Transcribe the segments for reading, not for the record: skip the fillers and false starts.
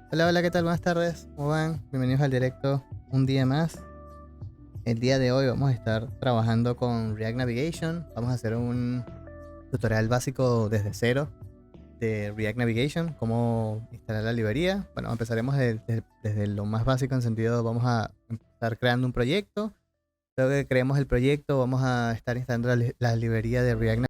Hola, hola, ¿qué tal? Buenas tardes, ¿cómo van? Bienvenidos al directo un día más. El día de hoy vamos a estar trabajando con React Navigation. Vamos a hacer un tutorial básico desde cero de React Navigation, cómo instalar la librería. Bueno, empezaremos desde lo más básico en sentido, vamos a empezar creando un proyecto. Luego que creemos el proyecto, vamos a estar instalando la librería de React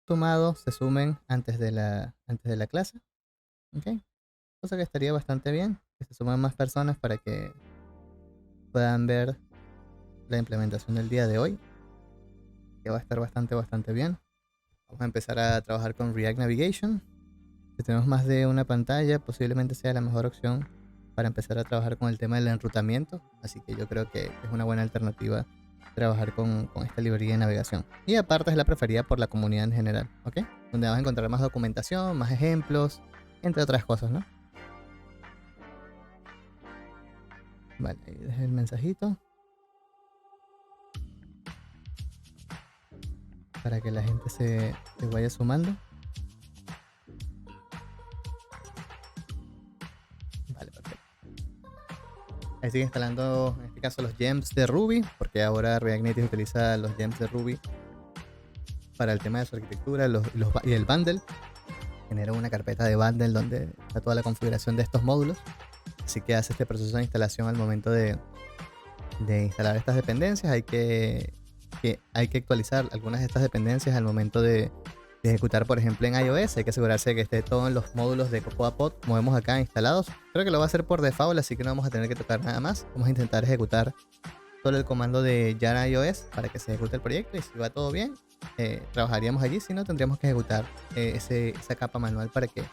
sumado se sumen antes de la clase. ¿Ok? Cosa que estaría bastante bien, que se sumen más personas para que puedan ver la implementación del día de hoy, que va a estar bastante bien. Vamos a empezar a trabajar con React Navigation. Si tenemos más de una pantalla, posiblemente sea la mejor opción para empezar a trabajar con el tema del enrutamiento. Así que yo creo que es una buena alternativa trabajar con esta librería de navegación. Y aparte es la preferida por la comunidad en general, ¿ok? Donde vas a encontrar más documentación, más ejemplos, entre otras cosas, ¿no? Vale, ahí dejé el mensajito para que la gente se vaya sumando. Vale, perfecto. Ahí sigue instalando, en este caso, los gems de Ruby, porque ahora React Native utiliza los gems de Ruby para el tema de su arquitectura y el bundle. Genera una carpeta de bundle donde está toda la configuración de estos módulos. Así que hace este proceso de instalación al momento de instalar estas dependencias. Hay que actualizar algunas de estas dependencias al momento de ejecutar, por ejemplo, en iOS. Hay que asegurarse que esté todo en los módulos de Cocoa Pod, como vemos acá, instalados. Creo que lo va a hacer por default, así que no vamos a tener que tocar nada más. Vamos a intentar ejecutar solo el comando de jar iOS para que se ejecute el proyecto, y si va todo bien, trabajaríamos allí. Si no, tendríamos que ejecutar esa capa manual para que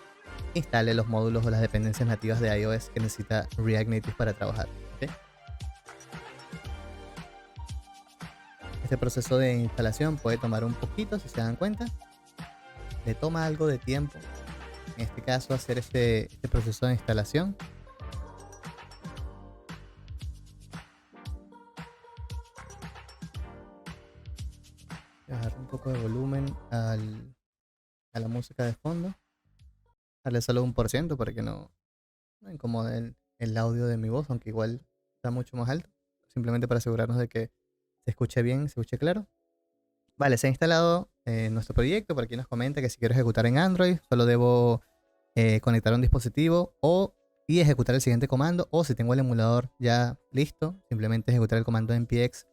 instale los módulos o las dependencias nativas de iOS que necesita React Native para trabajar. ¿Ok? Este proceso de instalación puede tomar un poquito, si se dan cuenta. Le toma algo de tiempo, en este caso, hacer este proceso de instalación. Bajar un poco de volumen a la música de fondo. Darle solo un por ciento para que no incomode el audio de mi voz, aunque igual está mucho más alto. Simplemente para asegurarnos de que se escuche bien, se escuche claro. Vale, se ha instalado nuestro proyecto. Por aquí nos comenta que si quiero ejecutar en Android, solo debo conectar un dispositivo y ejecutar el siguiente comando, o si tengo el emulador ya listo, simplemente ejecutar el comando npx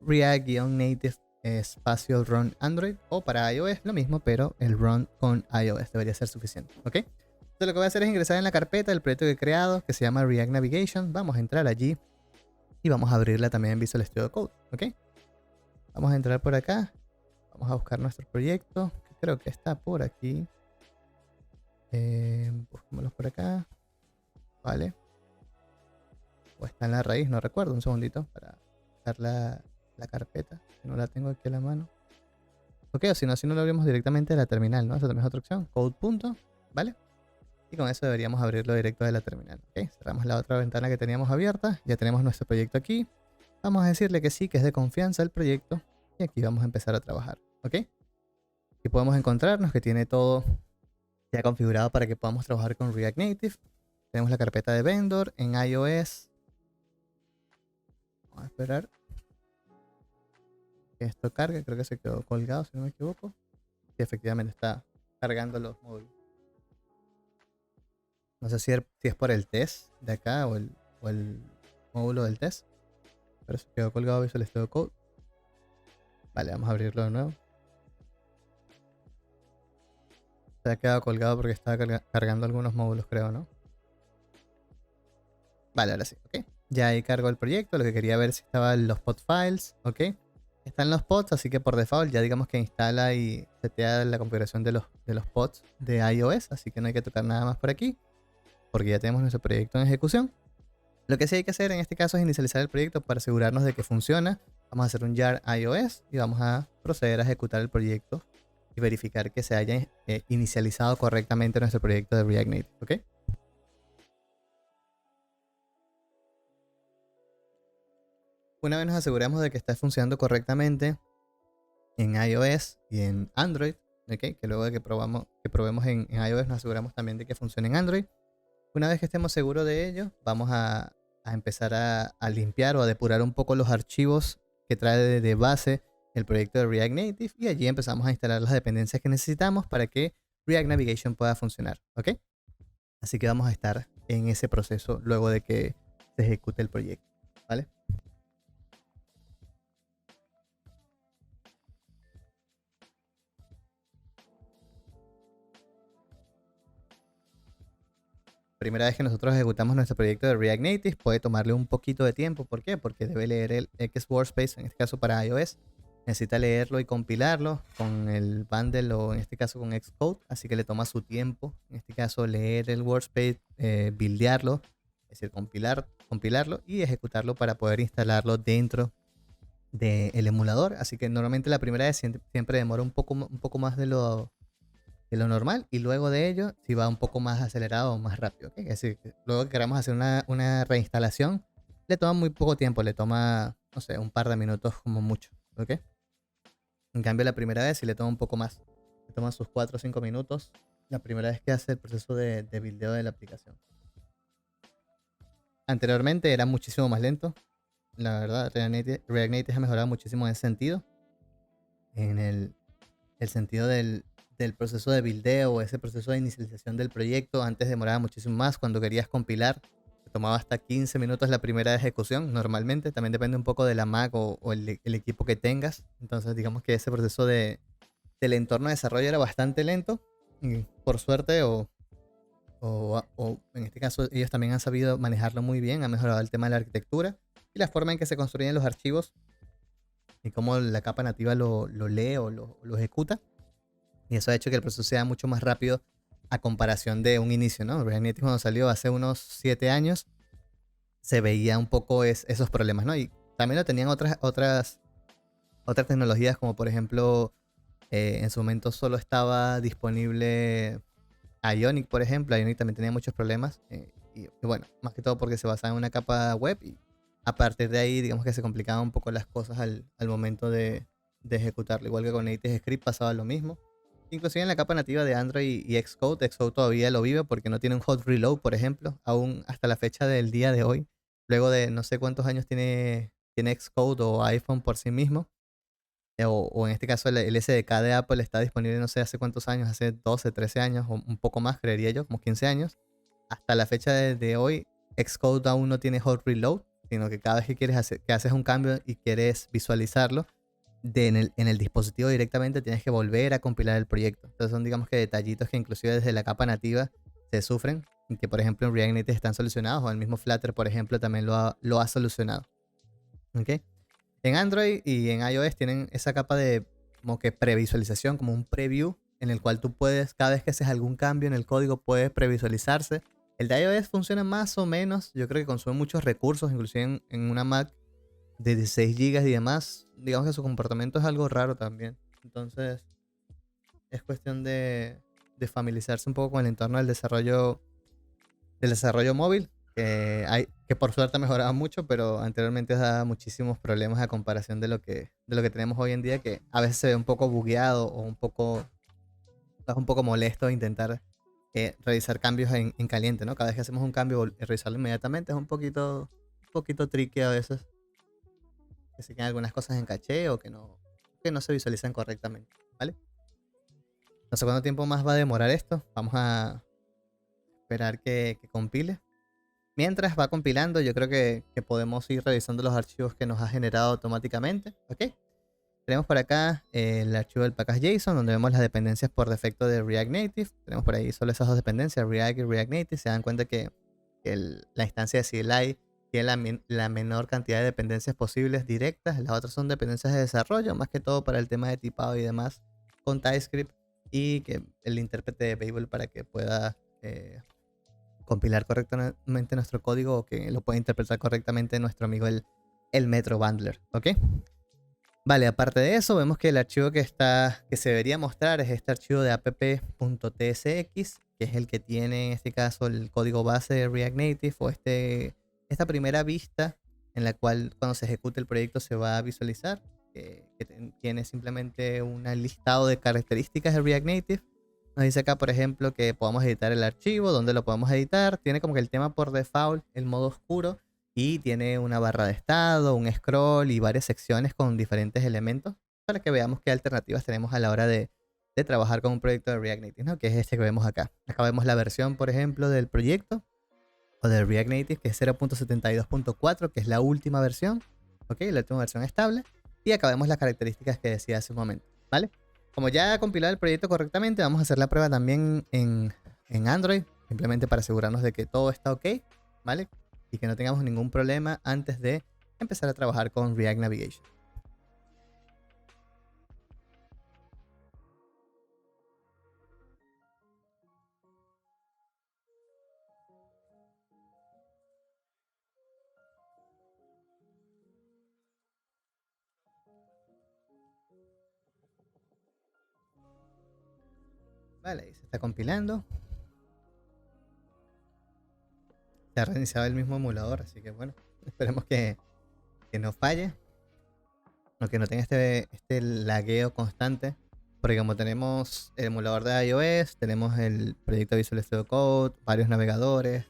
react-native espacio run android, o para iOS lo mismo, pero el run con iOS debería ser suficiente, ¿ok? Entonces lo que voy a hacer es ingresar en la carpeta del proyecto que he creado, que se llama React Navigation. Vamos a entrar allí y vamos a abrirla también en Visual Studio Code, ¿ok? Vamos a entrar por acá, vamos a buscar nuestro proyecto, que creo que está por aquí. Busquémoslo por acá, ¿vale? O está en la raíz, no recuerdo, un segundito para buscar la carpeta, que no la tengo aquí a la mano. Ok, o si no, lo abrimos directamente de la terminal, ¿no? Esa también es otra opción, code punto, ¿vale? Y con eso deberíamos abrirlo directo de la terminal, ¿ok? Cerramos la otra ventana que teníamos abierta, ya tenemos nuestro proyecto aquí. Vamos a decirle que sí, que es de confianza el proyecto, y aquí vamos a empezar a trabajar, ¿ok? Aquí podemos encontrarnos que tiene todo ya configurado para que podamos trabajar con React Native. Tenemos la carpeta de vendor en iOS. Vamos a esperar que esto cargue. Creo que se quedó colgado, si no me equivoco. Y efectivamente está cargando los módulos. No sé si es por el test de acá o el módulo del test, pero se quedó colgado Visual Studio Code. Vale, vamos a abrirlo de nuevo. Se ha quedado colgado porque estaba cargando algunos módulos, creo, ¿no? Vale, ahora sí, ok. Ya ahí cargo el proyecto. Lo que quería ver si estaban los pod files, ok. Están los pods, así que por default ya digamos que instala y setea la configuración de los pods de iOS, así que no hay que tocar nada más por aquí, porque ya tenemos nuestro proyecto en ejecución. Lo que sí hay que hacer en este caso es inicializar el proyecto para asegurarnos de que funciona. Vamos a hacer un jar iOS y vamos a proceder a ejecutar el proyecto y verificar que se haya inicializado correctamente nuestro proyecto de React Native, ¿ok? Una vez nos aseguramos de que está funcionando correctamente en iOS y en Android, ¿ok? Que luego de que probemos en iOS nos aseguramos también de que funcione en Android. Una vez que estemos seguros de ello, vamos a empezar a limpiar o a depurar un poco los archivos que trae de base el proyecto de React Native, y allí empezamos a instalar las dependencias que necesitamos para que React Navigation pueda funcionar, ¿ok? Así que vamos a estar en ese proceso luego de que se ejecute el proyecto, ¿vale? Primera vez que nosotros ejecutamos nuestro proyecto de React Native puede tomarle un poquito de tiempo. ¿Por qué? Porque debe leer el Xworkspace, en este caso para iOS. Necesita leerlo y compilarlo con el bundle, o en este caso con Xcode, así que le toma su tiempo. En este caso leer el workspace, buildearlo, es decir, compilarlo y ejecutarlo para poder instalarlo dentro del emulador. Así que normalmente la primera vez siempre demora un poco más de lo normal, y luego de ello si va un poco más acelerado o más rápido, ¿ok? Es decir, que luego que queramos hacer una reinstalación, le toma muy poco tiempo, le toma, no sé, un par de minutos como mucho, ¿ok? En cambio la primera vez sí le toma un poco más, le toma sus 4 o 5 minutos la primera vez que hace el proceso de buildeo de la aplicación. Anteriormente era muchísimo más lento, la verdad. React Native ha mejorado muchísimo en ese sentido, en el sentido del proceso de buildeo o ese proceso de inicialización del proyecto. Antes demoraba muchísimo más. Cuando querías compilar, te tomaba hasta 15 minutos la primera ejecución. Normalmente también depende un poco de la Mac o el equipo que tengas. Entonces digamos que ese proceso del entorno de desarrollo era bastante lento. Y por suerte o en este caso ellos también han sabido manejarlo muy bien. Han mejorado el tema de la arquitectura y la forma en que se construyen los archivos y cómo la capa nativa lo lee o lo ejecuta. Y eso ha hecho que el proceso sea mucho más rápido a comparación de un inicio, ¿no? React Native cuando salió hace unos 7 años se veía un poco esos problemas, ¿no? Y también lo tenían otras tecnologías, como por ejemplo, en su momento solo estaba disponible Ionic, por ejemplo. Ionic también tenía muchos problemas. Y bueno, más que todo porque se basaba en una capa web, y a partir de ahí digamos que se complicaban un poco las cosas al momento de ejecutarlo. Igual que con Native Script pasaba lo mismo. Inclusive en la capa nativa de Android y Xcode todavía lo vive porque no tiene un hot reload, por ejemplo, aún hasta la fecha del día de hoy. Luego de no sé cuántos años tiene Xcode o iPhone por sí mismo, o en este caso el SDK de Apple está disponible no sé hace cuántos años, hace 12, 13 años o un poco más, creería yo, como 15 años. Hasta la fecha de hoy, Xcode aún no tiene hot reload, sino que cada vez que quieres hacer, que haces un cambio y quieres visualizarlo en el dispositivo directamente, tienes que volver a compilar el proyecto. Entonces son, digamos, que detallitos que inclusive desde la capa nativa se sufren y que por ejemplo en React Native están solucionados, o el mismo Flutter por ejemplo también lo ha solucionado. ¿Ok? En Android y en iOS tienen esa capa de como que previsualización, como un preview, en el cual tú puedes, cada vez que haces algún cambio en el código, puede previsualizarse. El de iOS funciona más o menos, yo creo que consume muchos recursos, inclusive en una Mac de 16 gigas y demás. Digamos que su comportamiento es algo raro también. Entonces, es cuestión de familiarizarse un poco con el entorno del desarrollo móvil, que por suerte ha mejorado mucho, pero anteriormente daba muchísimos problemas a comparación de lo que tenemos hoy en día, que a veces se ve un poco bugueado o es un poco molesto intentar realizar cambios en caliente, ¿no? Cada vez que hacemos un cambio, realizarlo inmediatamente es un poquito tricky a veces, que se quedan algunas cosas en caché o que no se visualizan correctamente, ¿vale? No sé cuánto tiempo más va a demorar esto. Vamos a esperar que compile. Mientras va compilando, yo creo que podemos ir revisando los archivos que nos ha generado automáticamente. ¿Ok? Tenemos por acá el archivo del package JSON, donde vemos las dependencias por defecto de React Native. Tenemos por ahí solo esas dos dependencias, React y React Native. Se dan cuenta que la instancia de CLI tiene la menor cantidad de dependencias posibles directas. Las otras son dependencias de desarrollo, más que todo para el tema de tipado y demás con TypeScript. Y que el intérprete de Babel para que pueda compilar correctamente nuestro código, o que lo pueda interpretar correctamente nuestro amigo el Metro Bundler. ¿Ok? Vale, aparte de eso, vemos que el archivo que se debería mostrar es este archivo de app.tsx, que es el que tiene en este caso el código base de React Native, o esta primera vista en la cual cuando se ejecute el proyecto se va a visualizar, tiene simplemente un listado de características de React Native. Nos dice acá, por ejemplo, que podamos editar el archivo, dónde lo podemos editar. Tiene como que el tema por default, el modo oscuro, y tiene una barra de estado, un scroll y varias secciones con diferentes elementos para que veamos qué alternativas tenemos a la hora de trabajar con un proyecto de React Native, ¿no? Que es este que vemos acá. Acá vemos la versión, por ejemplo, del proyecto o del React Native, que es 0.72.4, que es la última versión, ¿ok? La última versión estable. Y acá vemos las características que decía hace un momento, ¿vale? Como ya he compilado el proyecto correctamente, vamos a hacer la prueba también en Android, simplemente para asegurarnos de que todo está ok, ¿vale? Y que no tengamos ningún problema antes de empezar a trabajar con React Navigation. Vale, ahí se está compilando. Se ha reiniciado el mismo emulador, así que bueno, esperemos que no falle, o que no tenga este lagueo constante. Porque como tenemos el emulador de iOS, tenemos el proyecto Visual Studio Code, varios navegadores,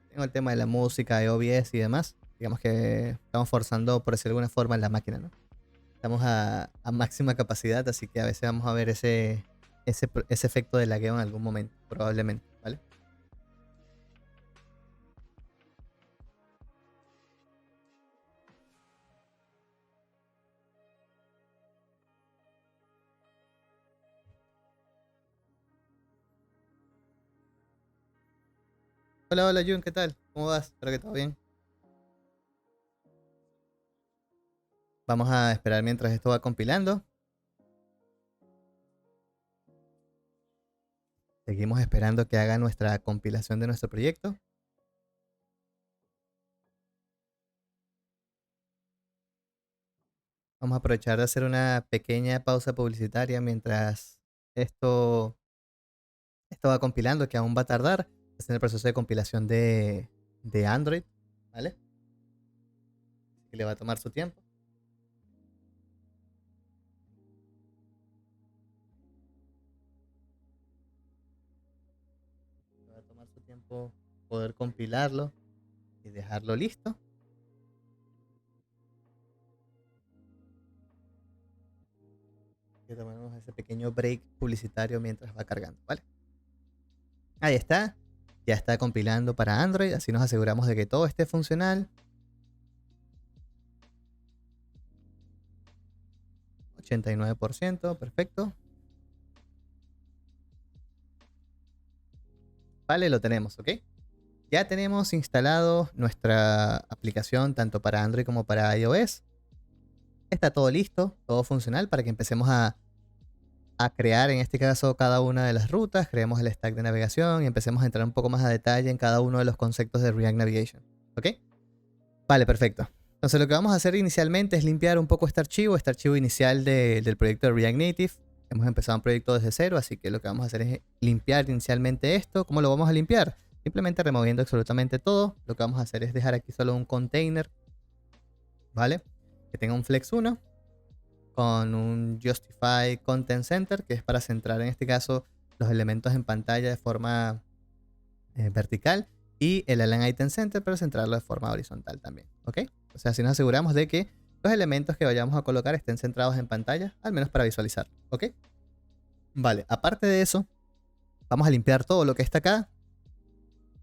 tengo el tema de la música, de OBS y demás. Digamos que estamos forzando, por decirlo de alguna forma, la máquina, ¿no? Estamos a máxima capacidad, así que a veces vamos a ver ese efecto de lagueo en algún momento, probablemente, ¿vale? Hola, hola Jun, ¿qué tal? ¿Cómo vas? Espero que todo bien. Vamos a esperar mientras esto va compilando. Seguimos esperando que haga nuestra compilación de nuestro proyecto. Vamos a aprovechar de hacer una pequeña pausa publicitaria mientras esto, esto va compilando, que aún va a tardar. Está en el proceso de compilación de Android, ¿vale? Y le va a tomar su tiempo. Le va a tomar su tiempo poder compilarlo y dejarlo listo. que tomemos ese pequeño break publicitario mientras va cargando, ¿vale? Ahí está. Ya está compilando para Android. Así nos aseguramos de que todo esté funcional. 89%, perfecto. Vale, lo tenemos, ¿ok? Ya tenemos instalado nuestra aplicación tanto para Android como para iOS. Está todo listo, todo funcional para que empecemos a crear en este caso cada una de las rutas, creemos el stack de navegación y empecemos a entrar un poco más a detalle en cada uno de los conceptos de React Navigation. ¿Ok? Vale, perfecto. Entonces lo que vamos a hacer inicialmente es limpiar un poco este archivo inicial del proyecto de React Native. Hemos empezado un proyecto desde cero, así que lo que vamos a hacer es limpiar inicialmente esto. ¿Cómo lo vamos a limpiar? Simplemente removiendo absolutamente todo. Lo que vamos a hacer es dejar aquí solo un container, ¿vale? Que tenga un Flex 1 con un Justify Content Center, que es para centrar en este caso los elementos en pantalla de forma vertical, y el Align Item Center para centrarlo de forma horizontal también, ¿ok? O sea, así nos aseguramos de que los elementos que vayamos a colocar estén centrados en pantalla, al menos para visualizar, ¿ok? Vale, aparte de eso, vamos a limpiar todo lo que está acá.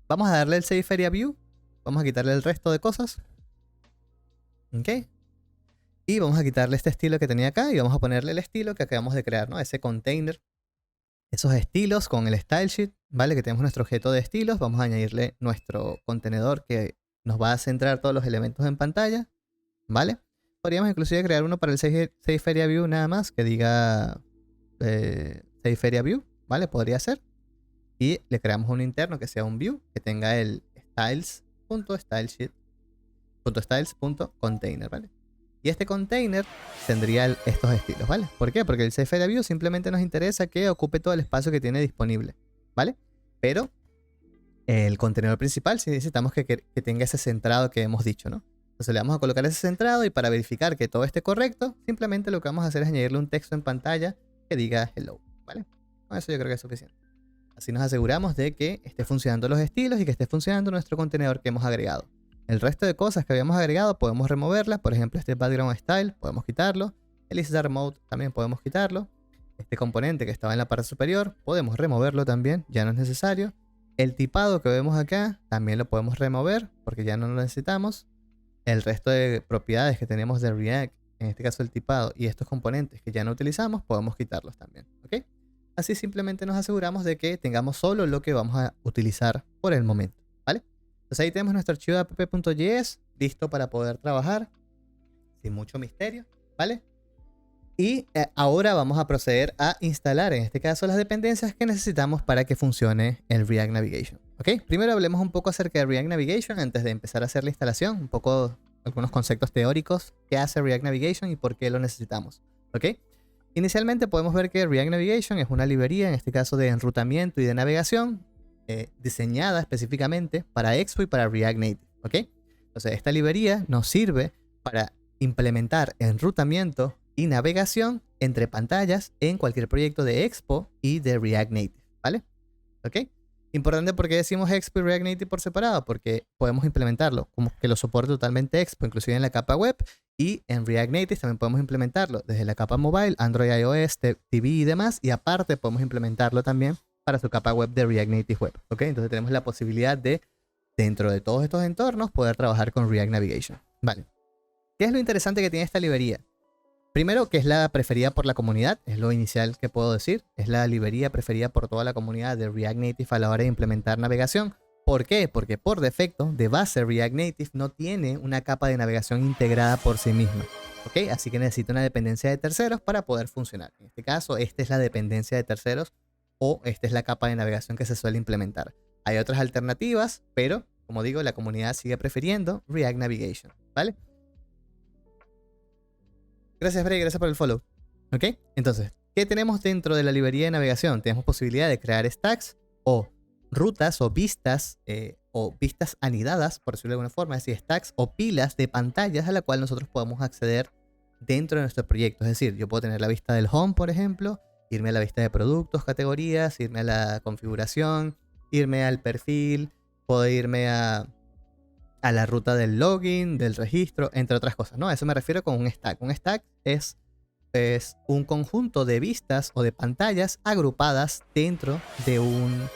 Vamos a darle el Save Area View, vamos a quitarle el resto de cosas, ¿ok? Y vamos a quitarle este estilo que tenía acá y vamos a ponerle el estilo que acabamos de crear, ¿no? Ese container, esos estilos con el style sheet, ¿vale? Que tenemos nuestro objeto de estilos. Vamos a añadirle nuestro contenedor que nos va a centrar todos los elementos en pantalla, ¿vale? Podríamos inclusive crear uno para el Save Area View nada más, que diga Save Area View, ¿vale? Podría ser. Y le creamos un interno que sea un view, que tenga el styles.stylesheet.styles.container, ¿vale? Y este container tendría estos estilos, ¿vale? ¿Por qué? Porque el Save Area View simplemente nos interesa que ocupe todo el espacio que tiene disponible, ¿vale? Pero el contenedor principal sí necesitamos que tenga ese centrado que hemos dicho, ¿no? Entonces le vamos a colocar ese centrado y para verificar que todo esté correcto, simplemente lo que vamos a hacer es añadirle un texto en pantalla que diga hello, ¿vale? Con eso yo creo que es suficiente. Así nos aseguramos de que esté funcionando los estilos y que esté funcionando nuestro contenedor que hemos agregado. El resto de cosas que habíamos agregado podemos removerlas. Por ejemplo, este background style podemos quitarlo. El isDart mode también podemos quitarlo. Este componente que estaba en la parte superior podemos removerlo también, ya no es necesario. El tipado que vemos acá también lo podemos remover porque ya no lo necesitamos. El resto de propiedades que tenemos de React, en este caso el tipado y estos componentes que ya no utilizamos, podemos quitarlos también, ¿ok? Así simplemente nos aseguramos de que tengamos solo lo que vamos a utilizar por el momento, ¿vale? Entonces ahí tenemos nuestro archivo de app.js listo para poder trabajar sin mucho misterio, ¿vale? Y ahora vamos a proceder a instalar en este caso las dependencias que necesitamos para que funcione el React Navigation, ¿ok? Primero hablemos un poco acerca de React Navigation antes de empezar a hacer la instalación, un poco algunos conceptos teóricos, qué hace React Navigation y por qué lo necesitamos, ¿ok? Inicialmente podemos ver que React Navigation es una librería, en este caso de enrutamiento y de navegación, diseñada específicamente para Expo y para React Native, ¿ok? Entonces esta librería nos sirve para implementar enrutamiento y navegación entre pantallas en cualquier proyecto de Expo y de React Native, ¿vale? ¿Ok? Importante porque decimos Expo y React Native por separado, porque podemos implementarlo como que lo soporte totalmente Expo, inclusive en la capa web, y en React Native también podemos implementarlo desde la capa mobile, Android, iOS, TV y demás, y aparte podemos implementarlo también para su capa web de React Native Web, ¿ok? Entonces tenemos la posibilidad de, dentro de todos estos entornos, poder trabajar con React Navigation, ¿vale? ¿Qué es lo interesante que tiene esta librería? Primero, que es la preferida por la comunidad, es lo inicial que puedo decir. Es la librería preferida por toda la comunidad de React Native a la hora de implementar navegación. ¿Por qué? Porque por defecto, de base, React Native no tiene una capa de navegación integrada por sí misma, ¿ok? Así que necesita una dependencia de terceros para poder funcionar. En este caso, esta es la dependencia de terceros o esta es la capa de navegación que se suele implementar. Hay otras alternativas, pero, como digo, la comunidad sigue prefiriendo React Navigation, ¿vale? Gracias, Bray, gracias por el follow. ¿Ok? Entonces, ¿qué tenemos dentro de la librería de navegación? Tenemos posibilidad de crear stacks o rutas o vistas anidadas, por decirlo de alguna forma, es decir, stacks o pilas de pantallas a la cual nosotros podemos acceder dentro de nuestro proyecto. Es decir, yo puedo tener la vista del home, por ejemplo, irme a la vista de productos, categorías, irme a la configuración, irme al perfil, puedo irme a la ruta del login, del registro, entre otras cosas, ¿no? A eso me refiero con un stack. Un stack es es un conjunto de vistas o de pantallas agrupadas dentro de un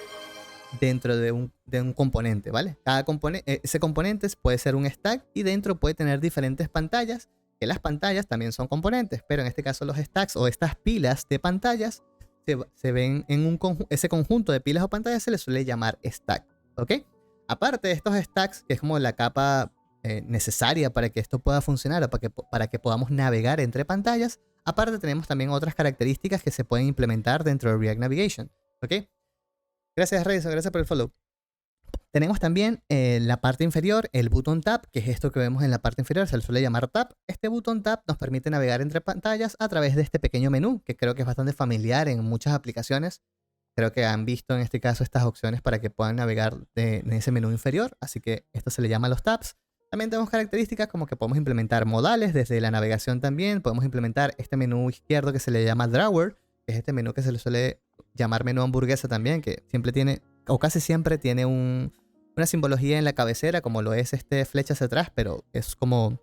componente, ¿vale? Cada componente, ese componente puede ser un stack y dentro puede tener diferentes pantallas, que las pantallas también son componentes, pero en este caso los stacks o estas pilas de pantallas se ven en ese conjunto de pilas o pantallas se les suele llamar stack, ¿ok? Aparte de estos stacks, que es como la capa necesaria para que esto pueda funcionar o para que podamos navegar entre pantallas, aparte tenemos también otras características que se pueden implementar dentro de React Navigation, ¿ok? Gracias, Reyes, gracias por el follow. Tenemos también la parte inferior, el button tab, que es esto que vemos en la parte inferior, se le suele llamar tab. Este button tab nos permite navegar entre pantallas a través de este pequeño menú, que creo que es bastante familiar en muchas aplicaciones. Creo que han visto en este caso estas opciones para que puedan navegar en ese menú inferior, así que esto se le llama los tabs. También tenemos características como que podemos implementar modales desde la navegación también, podemos implementar este menú izquierdo que se le llama drawer, que es este menú que se le suele llamar menú hamburguesa también, que siempre tiene, o casi siempre tiene una simbología en la cabecera, como lo es este flecha hacia atrás, pero es como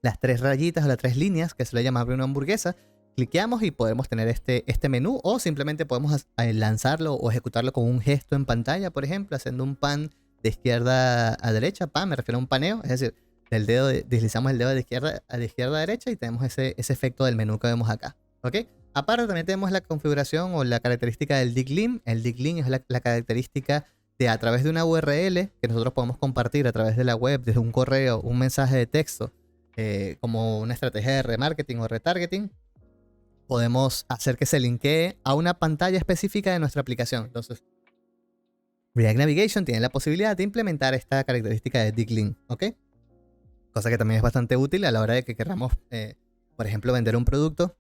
las 3 rayitas o las 3 líneas que se le llama menú hamburguesa. Cliqueamos y podemos tener este menú, o simplemente podemos lanzarlo o ejecutarlo con un gesto en pantalla, por ejemplo, haciendo un pan de izquierda a derecha. Pan, me refiero a un paneo, es decir, del dedo deslizamos el dedo de izquierda a derecha y tenemos ese efecto del menú que vemos acá, ¿ok? Aparte también tenemos la configuración o la característica del diglin. El diglin es la característica de a través de una URL que nosotros podemos compartir a través de la web, desde un correo, un mensaje de texto, como una estrategia de remarketing o retargeting, podemos hacer que se linkee a una pantalla específica de nuestra aplicación. Entonces, React Navigation tiene la posibilidad de implementar esta característica de diglin, ¿ok? Cosa que también es bastante útil a la hora de que queramos, por ejemplo, vender un producto.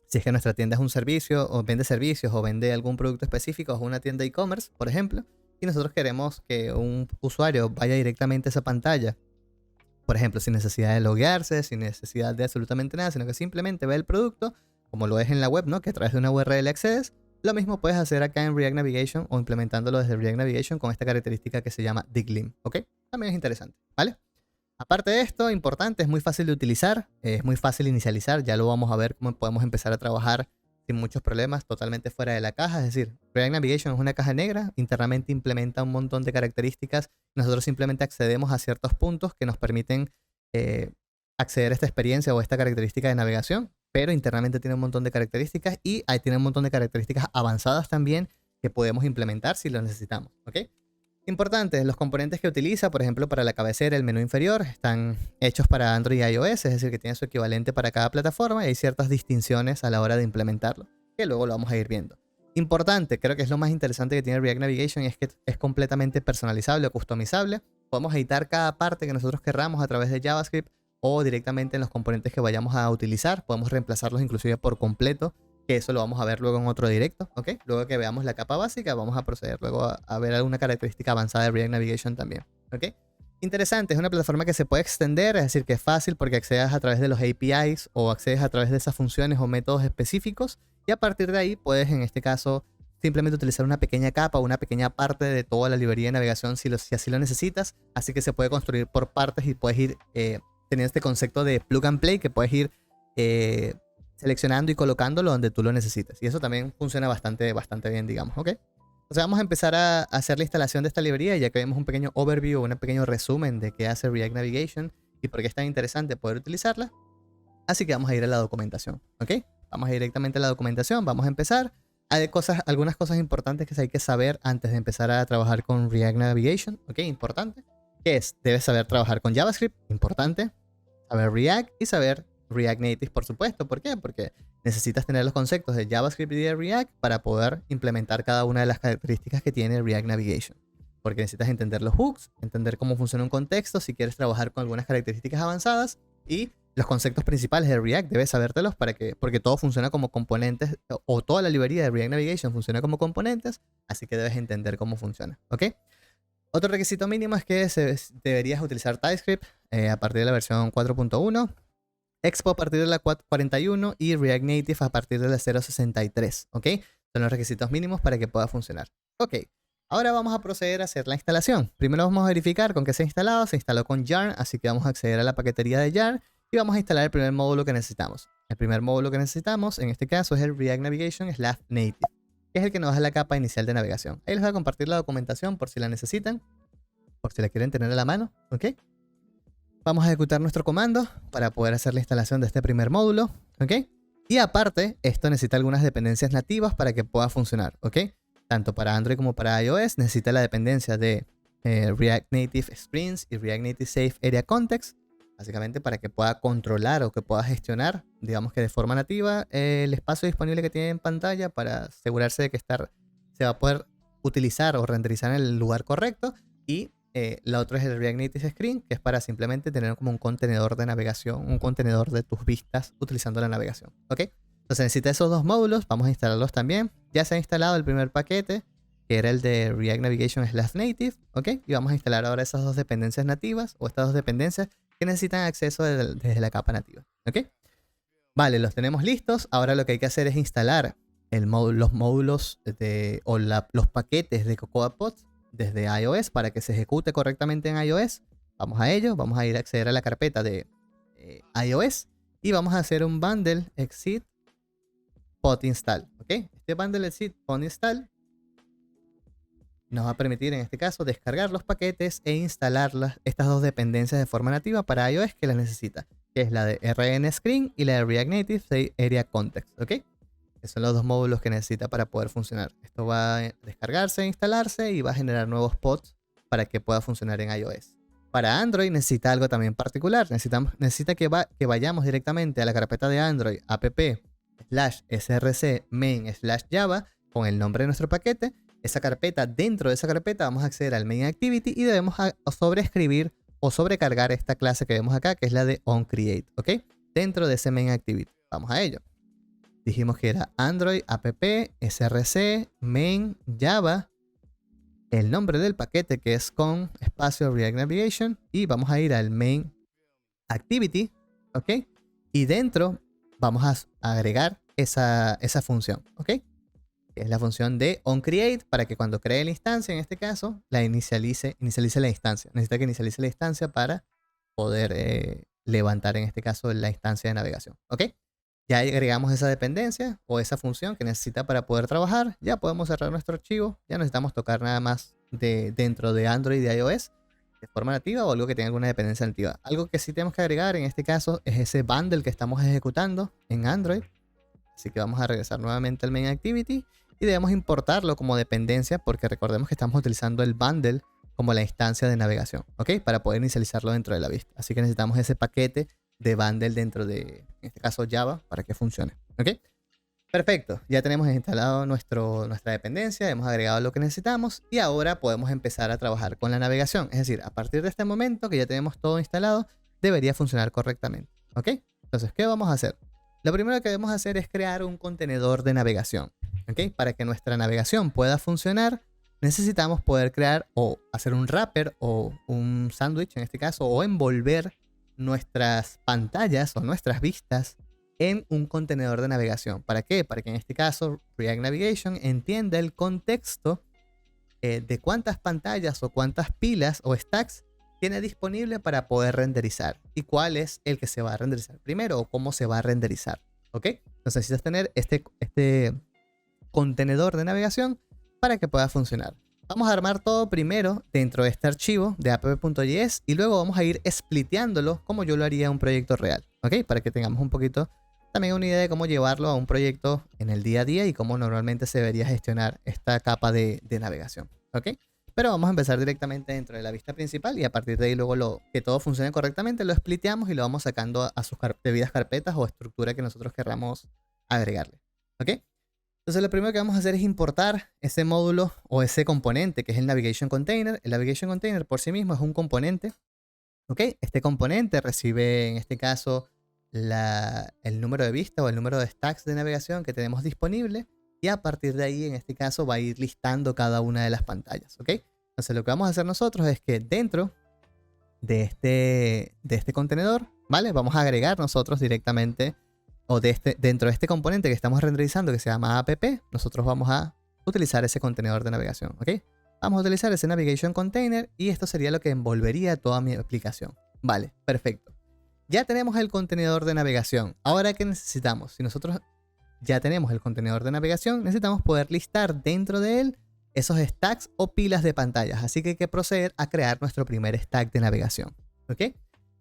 Si es que nuestra tienda es un servicio, o vende servicios, o vende algún producto específico, o una tienda e-commerce, por ejemplo, y nosotros queremos que un usuario vaya directamente a esa pantalla, por ejemplo, sin necesidad de loguearse, sin necesidad de absolutamente nada, sino que simplemente ve el producto, como lo es en la web, ¿no? Que a través de una URL accedes. Lo mismo puedes hacer acá en React Navigation o implementándolo desde React Navigation con esta característica que se llama diglin, ¿ok? También es interesante, ¿vale? Aparte de esto, importante, es muy fácil de utilizar, es muy fácil inicializar, ya lo vamos a ver cómo podemos empezar a trabajar sin muchos problemas, totalmente fuera de la caja. Es decir, React Navigation es una caja negra, internamente implementa un montón de características, nosotros simplemente accedemos a ciertos puntos que nos permiten acceder a esta experiencia o esta característica de navegación, pero internamente tiene un montón de características y ahí tiene un montón de características avanzadas también que podemos implementar si lo necesitamos, ¿ok? Importante, los componentes que utiliza, por ejemplo, para la cabecera, el menú inferior, están hechos para Android y iOS, es decir, que tiene su equivalente para cada plataforma y hay ciertas distinciones a la hora de implementarlo, que luego lo vamos a ir viendo. Importante, creo que es lo más interesante que tiene React Navigation, y es que es completamente personalizable o customizable. Podemos editar cada parte que nosotros querramos a través de JavaScript o directamente en los componentes que vayamos a utilizar. Podemos reemplazarlos inclusive por completo, que eso lo vamos a ver luego en otro directo, ¿ok? Luego que veamos la capa básica, vamos a proceder luego a ver alguna característica avanzada de React Navigation también, ¿ok? Interesante, es una plataforma que se puede extender, es decir, que es fácil porque accedes a través de los APIs o accedes a través de esas funciones o métodos específicos, y a partir de ahí puedes, en este caso, simplemente utilizar una pequeña capa o una pequeña parte de toda la librería de navegación si así lo necesitas. Así que se puede construir por partes y puedes ir teniendo este concepto de plug and play, que puedes ir seleccionando y colocándolo donde tú lo necesites. Y eso también funciona bastante bien, digamos, ¿ok? Entonces vamos a empezar a hacer la instalación de esta librería, ya que vemos un pequeño overview, un pequeño resumen de qué hace React Navigation y por qué es tan interesante poder utilizarla. Así que vamos a ir a la documentación, ¿ok? Vamos directamente a la documentación, vamos a empezar. Hay algunas cosas importantes que hay que saber antes de empezar a trabajar con React Navigation, ¿ok? Importante. ¿Qué es? Debes saber trabajar con JavaScript, importante. Saber React y saber React Native, por supuesto. ¿Por qué? Porque necesitas tener los conceptos de JavaScript y de React para poder implementar cada una de las características que tiene React Navigation. Porque necesitas entender los hooks, entender cómo funciona un contexto, si quieres trabajar con algunas características avanzadas, y los conceptos principales de React debes sabértelos porque todo funciona como componentes, o toda la librería de React Navigation funciona como componentes, así que debes entender cómo funciona, ¿ok? Otro requisito mínimo es que deberías utilizar TypeScript a partir de la versión 4.1, Expo a partir de la 41 y React Native a partir de la 0.63, ¿ok? Son los requisitos mínimos para que pueda funcionar. Ok, ahora vamos a proceder a hacer la instalación. Primero vamos a verificar con qué se ha instalado. Se instaló con Yarn, así que vamos a acceder a la paquetería de Yarn y vamos a instalar el primer módulo que necesitamos. el primer módulo que necesitamos en este caso es el React Navigation slash Native, que es el que nos da la capa inicial de navegación. Ahí les voy a compartir la documentación por si la necesitan, por si la quieren tener a la mano, ¿ok? Vamos a ejecutar nuestro comando para poder hacer la instalación de este primer módulo, ¿ok? Y aparte, esto necesita algunas dependencias nativas para que pueda funcionar, ¿ok? Tanto para Android como para iOS necesita la dependencia de React Native Sprints y React Native Safe Area Context, básicamente para que pueda controlar o que pueda gestionar, digamos que de forma nativa, el espacio disponible que tiene en pantalla para asegurarse de que se va a poder utilizar o renderizar en el lugar correcto. Y la otra es el React Native Screen, que es para simplemente tener como un contenedor de navegación, un contenedor de tus vistas utilizando la navegación, ¿ok? Entonces necesita esos dos módulos, vamos a instalarlos también. Ya se ha instalado el primer paquete, que era el de React Navigation slash Native, ¿ok? Y vamos a instalar ahora esas dos dependencias nativas, o estas dos dependencias que necesitan acceso desde la capa nativa, ¿ok? Vale, los tenemos listos. Ahora lo que hay que hacer es instalar los módulos los paquetes de Cocoa Pods desde iOS para que se ejecute correctamente en iOS. Vamos a ello, vamos a ir a acceder a la carpeta de iOS y vamos a hacer un bundle exit pod install, ¿ok? Este bundle exit pod install nos va a permitir en este caso descargar los paquetes e instalar estas dos dependencias de forma nativa para iOS que las necesita, que es la de RN Screen y la de React Native Safe Area Context, ¿ok? Esos son los dos módulos que necesita para poder funcionar. Esto va a descargarse, instalarse y va a generar nuevos pods para que pueda funcionar en iOS. Para Android necesita algo también particular. Necesita que vayamos directamente a la carpeta de Android app/src main/java con el nombre de nuestro paquete. Dentro de esa carpeta vamos a acceder al main activity y debemos sobreescribir o sobrecargar esta clase que vemos acá, que es la de onCreate, ¿ok? Dentro de ese main activity. Vamos a ello. Dijimos que era Android app src main java, el nombre del paquete que es con espacio React Navigation, y vamos a ir al main activity, ¿ok? Y dentro vamos a agregar esa función, ¿ok? Que es la función de onCreate para que cuando cree la instancia, en este caso, la inicialice la instancia. Necesita que inicialice la instancia para poder levantar en este caso la instancia de navegación, ¿ok? Ya agregamos esa dependencia o esa función que necesita para poder trabajar. Ya podemos cerrar nuestro archivo. Ya no necesitamos tocar nada más dentro de Android y de iOS de forma nativa o algo que tenga alguna dependencia nativa. Algo que sí tenemos que agregar en este caso es ese bundle que estamos ejecutando en Android. Así que vamos a regresar nuevamente al main activity y debemos importarlo como dependencia porque recordemos que estamos utilizando el bundle como la instancia de navegación, ¿ok? Para poder inicializarlo dentro de la vista. Así que necesitamos ese paquete de bundle dentro de, en este caso, Java para que funcione, ¿ok? Perfecto, ya tenemos instalado nuestra dependencia, hemos agregado lo que necesitamos y ahora podemos empezar a trabajar con la navegación. Es decir, a partir de este momento que ya tenemos todo instalado, debería funcionar correctamente, ¿ok? Entonces, ¿qué vamos a hacer? Lo primero que debemos hacer es crear un contenedor de navegación, ¿ok? Para que nuestra navegación pueda funcionar, necesitamos poder crear o hacer un wrapper o un sándwich en este caso, o envolver nuestras pantallas o nuestras vistas en un contenedor de navegación. ¿Para qué? Para que en este caso React Navigation entienda el contexto de cuántas pantallas o cuántas pilas o stacks tiene disponible para poder renderizar y cuál es el que se va a renderizar primero o cómo se va a renderizar, ¿ok? Entonces necesitas tener este contenedor de navegación para que pueda funcionar. Vamos a armar todo primero dentro de este archivo de app.js y luego vamos a ir spliteándolo como yo lo haría en un proyecto real, ¿ok? Para que tengamos un poquito también una idea de cómo llevarlo a un proyecto en el día a día y cómo normalmente se debería gestionar esta capa de navegación, ¿ok? Pero vamos a empezar directamente dentro de la vista principal y a partir de ahí luego que todo funcione correctamente lo spliteamos y lo vamos sacando a sus debidas carpetas o estructura que nosotros querramos agregarle, ¿ok? Entonces lo primero que vamos a hacer es importar ese módulo o ese componente que es el Navigation Container. El Navigation Container por sí mismo es un componente, ¿ok? Este componente recibe en este caso el número de vista o el número de stacks de navegación que tenemos disponible y a partir de ahí en este caso va a ir listando cada una de las pantallas, ¿ok? Entonces lo que vamos a hacer nosotros es que dentro de este contenedor, ¿vale? Vamos a agregar nosotros directamente o dentro de este componente que estamos renderizando que se llama app, nosotros vamos a utilizar ese contenedor de navegación, ¿ok? Vamos a utilizar ese Navigation Container y esto sería lo que envolvería toda mi aplicación. Vale, perfecto. Ya tenemos el contenedor de navegación. Ahora, ¿qué necesitamos? Si nosotros ya tenemos el contenedor de navegación, necesitamos poder listar dentro de él esos stacks o pilas de pantallas. Así que hay que proceder a crear nuestro primer stack de navegación. ¿Ok?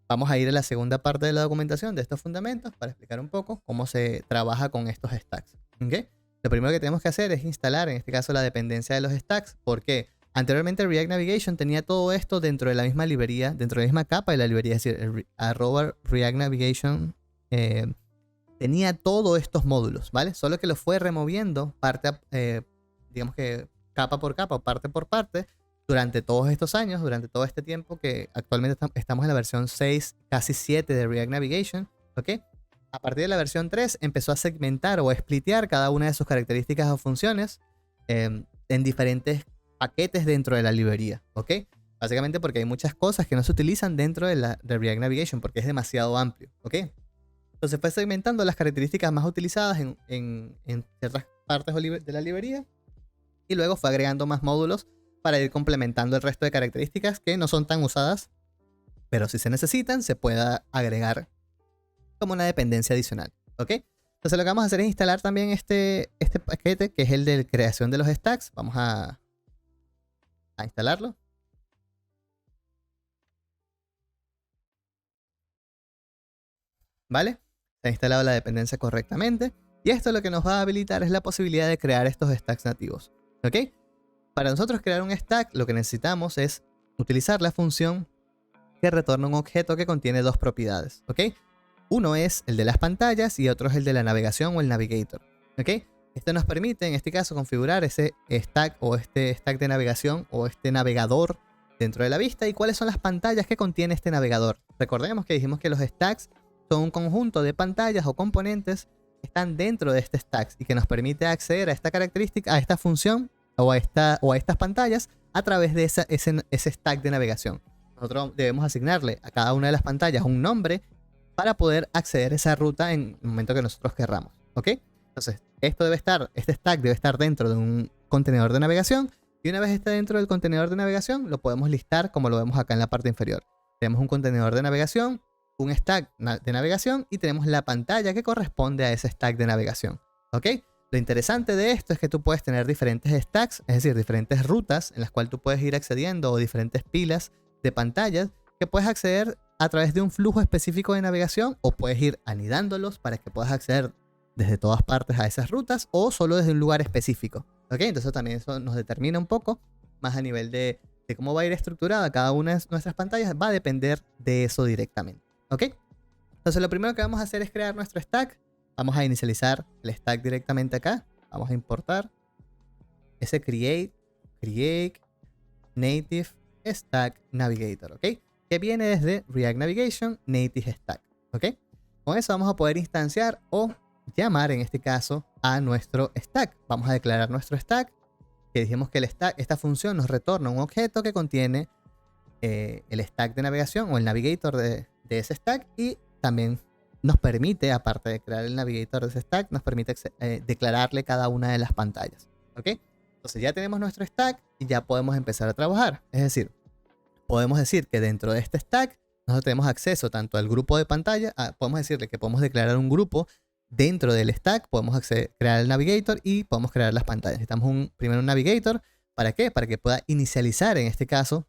Vamos a ir a la segunda parte de la documentación de estos fundamentos para explicar un poco cómo se trabaja con estos stacks. ¿Ok? Lo primero que tenemos que hacer es instalar, en este caso, la dependencia de los stacks. ¿Por qué? Anteriormente React Navigation tenía todo esto dentro de la misma librería, dentro de la misma capa de la librería, es decir, React Navigation tenía todos estos módulos, ¿vale? Solo que lo fue removiendo digamos que capa por capa, parte por parte, durante todos estos años, durante todo este tiempo que actualmente estamos en la versión 6, casi 7 de React Navigation, ¿ok? A partir de la versión 3 empezó a segmentar o a splitear cada una de sus características o funciones en diferentes paquetes dentro de la librería, ¿ok? Básicamente porque hay muchas cosas que no se utilizan dentro de React Navigation porque es demasiado amplio, ¿ok? Entonces fue segmentando las características más utilizadas en ciertas partes de la librería y luego fue agregando más módulos para ir complementando el resto de características que no son tan usadas, pero si se necesitan, se pueda agregar como una dependencia adicional, ¿ok? Entonces lo que vamos a hacer es instalar también este paquete, que es el de creación de los stacks. Vamos a instalarlo. ¿Vale? Se ha instalado la dependencia correctamente. Y esto lo que nos va a habilitar es la posibilidad de crear estos stacks nativos, ¿ok? Para nosotros crear un stack, lo que necesitamos es utilizar la función que retorna un objeto que contiene dos propiedades, ¿ok? Uno es el de las pantallas y otro es el de la navegación o el navigator, ¿ok? Esto nos permite, en este caso, configurar ese stack o este stack de navegación o este navegador dentro de la vista y cuáles son las pantallas que contiene este navegador. Recordemos que dijimos que los stacks son un conjunto de pantallas o componentes que están dentro de este stack y que nos permite acceder a esta característica, a esta función o a estas pantallas a través de ese stack de navegación. Nosotros debemos asignarle a cada una de las pantallas un nombre para poder acceder a esa ruta en el momento que nosotros querramos, ¿ok? Entonces, este stack debe estar dentro de un contenedor de navegación y una vez esté dentro del contenedor de navegación lo podemos listar como lo vemos acá en la parte inferior. Tenemos un contenedor de navegación, un stack de navegación y tenemos la pantalla que corresponde a ese stack de navegación, ¿ok? Lo interesante de esto es que tú puedes tener diferentes stacks, es decir, diferentes rutas en las cuales tú puedes ir accediendo o diferentes pilas de pantallas que puedes acceder a través de un flujo específico de navegación o puedes ir anidándolos para que puedas acceder desde todas partes a esas rutas o solo desde un lugar específico, ¿ok? Entonces también eso nos determina un poco más a nivel de cómo va a ir estructurada cada una de nuestras pantallas, va a depender de eso directamente, ¿ok? Entonces lo primero que vamos a hacer es crear nuestro stack. Vamos a inicializar el stack directamente acá. Vamos a importar ese create native stack navigator, ¿ok? Que viene desde React Navigation Native Stack, ¿ok? Con eso vamos a poder instanciar o llamar en este caso a nuestro stack. Vamos a declarar nuestro stack, que dijimos que esta función nos retorna un objeto que contiene el stack de navegación o el navigator de ese stack y también nos permite, aparte de crear el navigator de ese stack, nos permite declararle cada una de las pantallas, ¿ok? Entonces ya tenemos nuestro stack y ya podemos empezar a trabajar. Es decir, podemos decir que dentro de este stack nosotros tenemos acceso tanto al grupo de pantalla, podemos decirle que podemos declarar un grupo dentro del stack, podemos crear el navigator y podemos crear las pantallas. Necesitamos primero un navigator, ¿para qué? Para que pueda inicializar en este caso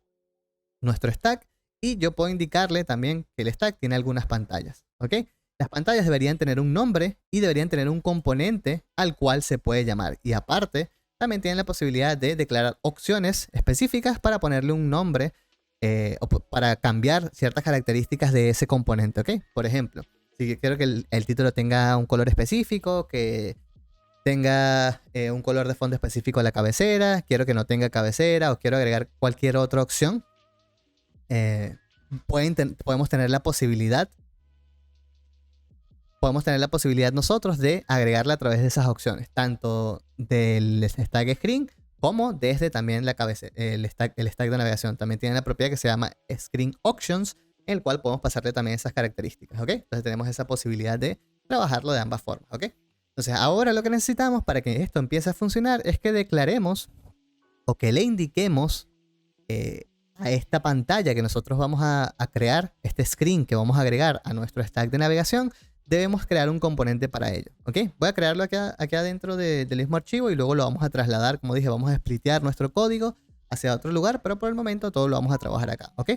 nuestro stack y yo puedo indicarle también que el stack tiene algunas pantallas, ¿ok? Las pantallas deberían tener un nombre y deberían tener un componente al cual se puede llamar y aparte también tienen la posibilidad de declarar opciones específicas para ponerle un nombre o para cambiar ciertas características de ese componente, ¿ok? Por ejemplo, si quiero que el título tenga un color específico, que tenga un color de fondo específico a la cabecera, quiero que no tenga cabecera o quiero agregar cualquier otra opción, podemos tener la posibilidad nosotros de agregarla a través de esas opciones, tanto del stack screen como desde también la cabecera, el stack de navegación. También tiene la propiedad que se llama Screen Options, en el cual podemos pasarle también esas características, ¿ok? Entonces tenemos esa posibilidad de trabajarlo de ambas formas, ¿ok? Entonces ahora lo que necesitamos para que esto empiece a funcionar es que declaremos o que le indiquemos a esta pantalla que nosotros vamos a crear, este screen que vamos a agregar a nuestro stack de navegación, debemos crear un componente para ello, ¿ok? Voy a crearlo aquí adentro del mismo archivo y luego lo vamos a trasladar, como dije, vamos a splitear nuestro código hacia otro lugar, pero por el momento todo lo vamos a trabajar acá, ¿ok?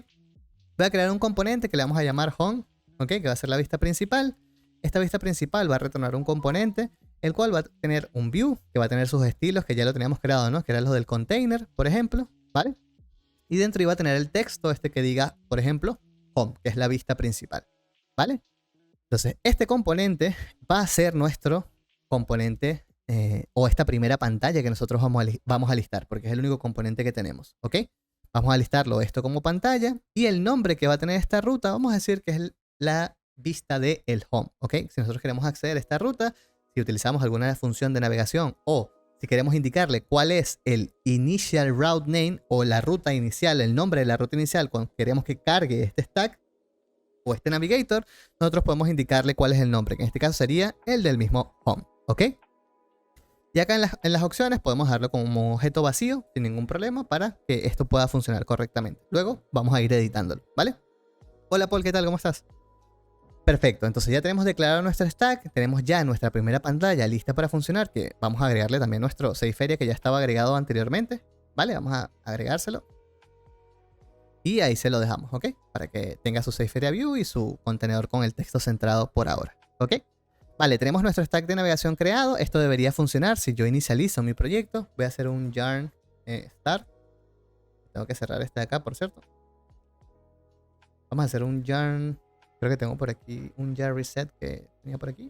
Voy a crear un componente que le vamos a llamar home, ¿ok? Que va a ser la vista principal. Esta vista principal va a retornar un componente, el cual va a tener un view, que va a tener sus estilos que ya lo teníamos creado, ¿no? Que era lo del container, por ejemplo, ¿vale? Y dentro iba a tener el texto que diga, por ejemplo, home, que es la vista principal, ¿vale? Entonces, este componente va a ser nuestro componente o esta primera pantalla que nosotros vamos a listar, porque es el único componente que tenemos, ¿ok? Vamos a listarlo esto como pantalla y el nombre que va a tener esta ruta, vamos a decir que es la vista del home, ¿ok? Si nosotros queremos acceder a esta ruta, si utilizamos alguna función de navegación o si queremos indicarle cuál es el initial route name o la ruta inicial, el nombre de la ruta inicial cuando queremos que cargue este stack o este navigator, nosotros podemos indicarle cuál es el nombre, que en este caso sería el del mismo home, ¿ok? Y acá en las opciones podemos darlo como un objeto vacío sin ningún problema para que esto pueda funcionar correctamente. Luego vamos a ir editándolo, ¿vale? Hola Paul, ¿qué tal? ¿Cómo estás? Perfecto, entonces ya tenemos declarado nuestro stack, tenemos ya nuestra primera pantalla lista para funcionar, que vamos a agregarle también nuestro safe area que ya estaba agregado anteriormente, ¿vale? Vamos a agregárselo. Y ahí se lo dejamos, ¿ok? Para que tenga su safe area view y su contenedor con el texto centrado por ahora, ¿ok? Vale, tenemos nuestro stack de navegación creado. Esto debería funcionar si yo inicializo mi proyecto. Voy a hacer un yarn start. Tengo que cerrar este de acá, por cierto. Vamos a hacer un yarn. Creo que tengo por aquí un yarn reset que tenía por aquí.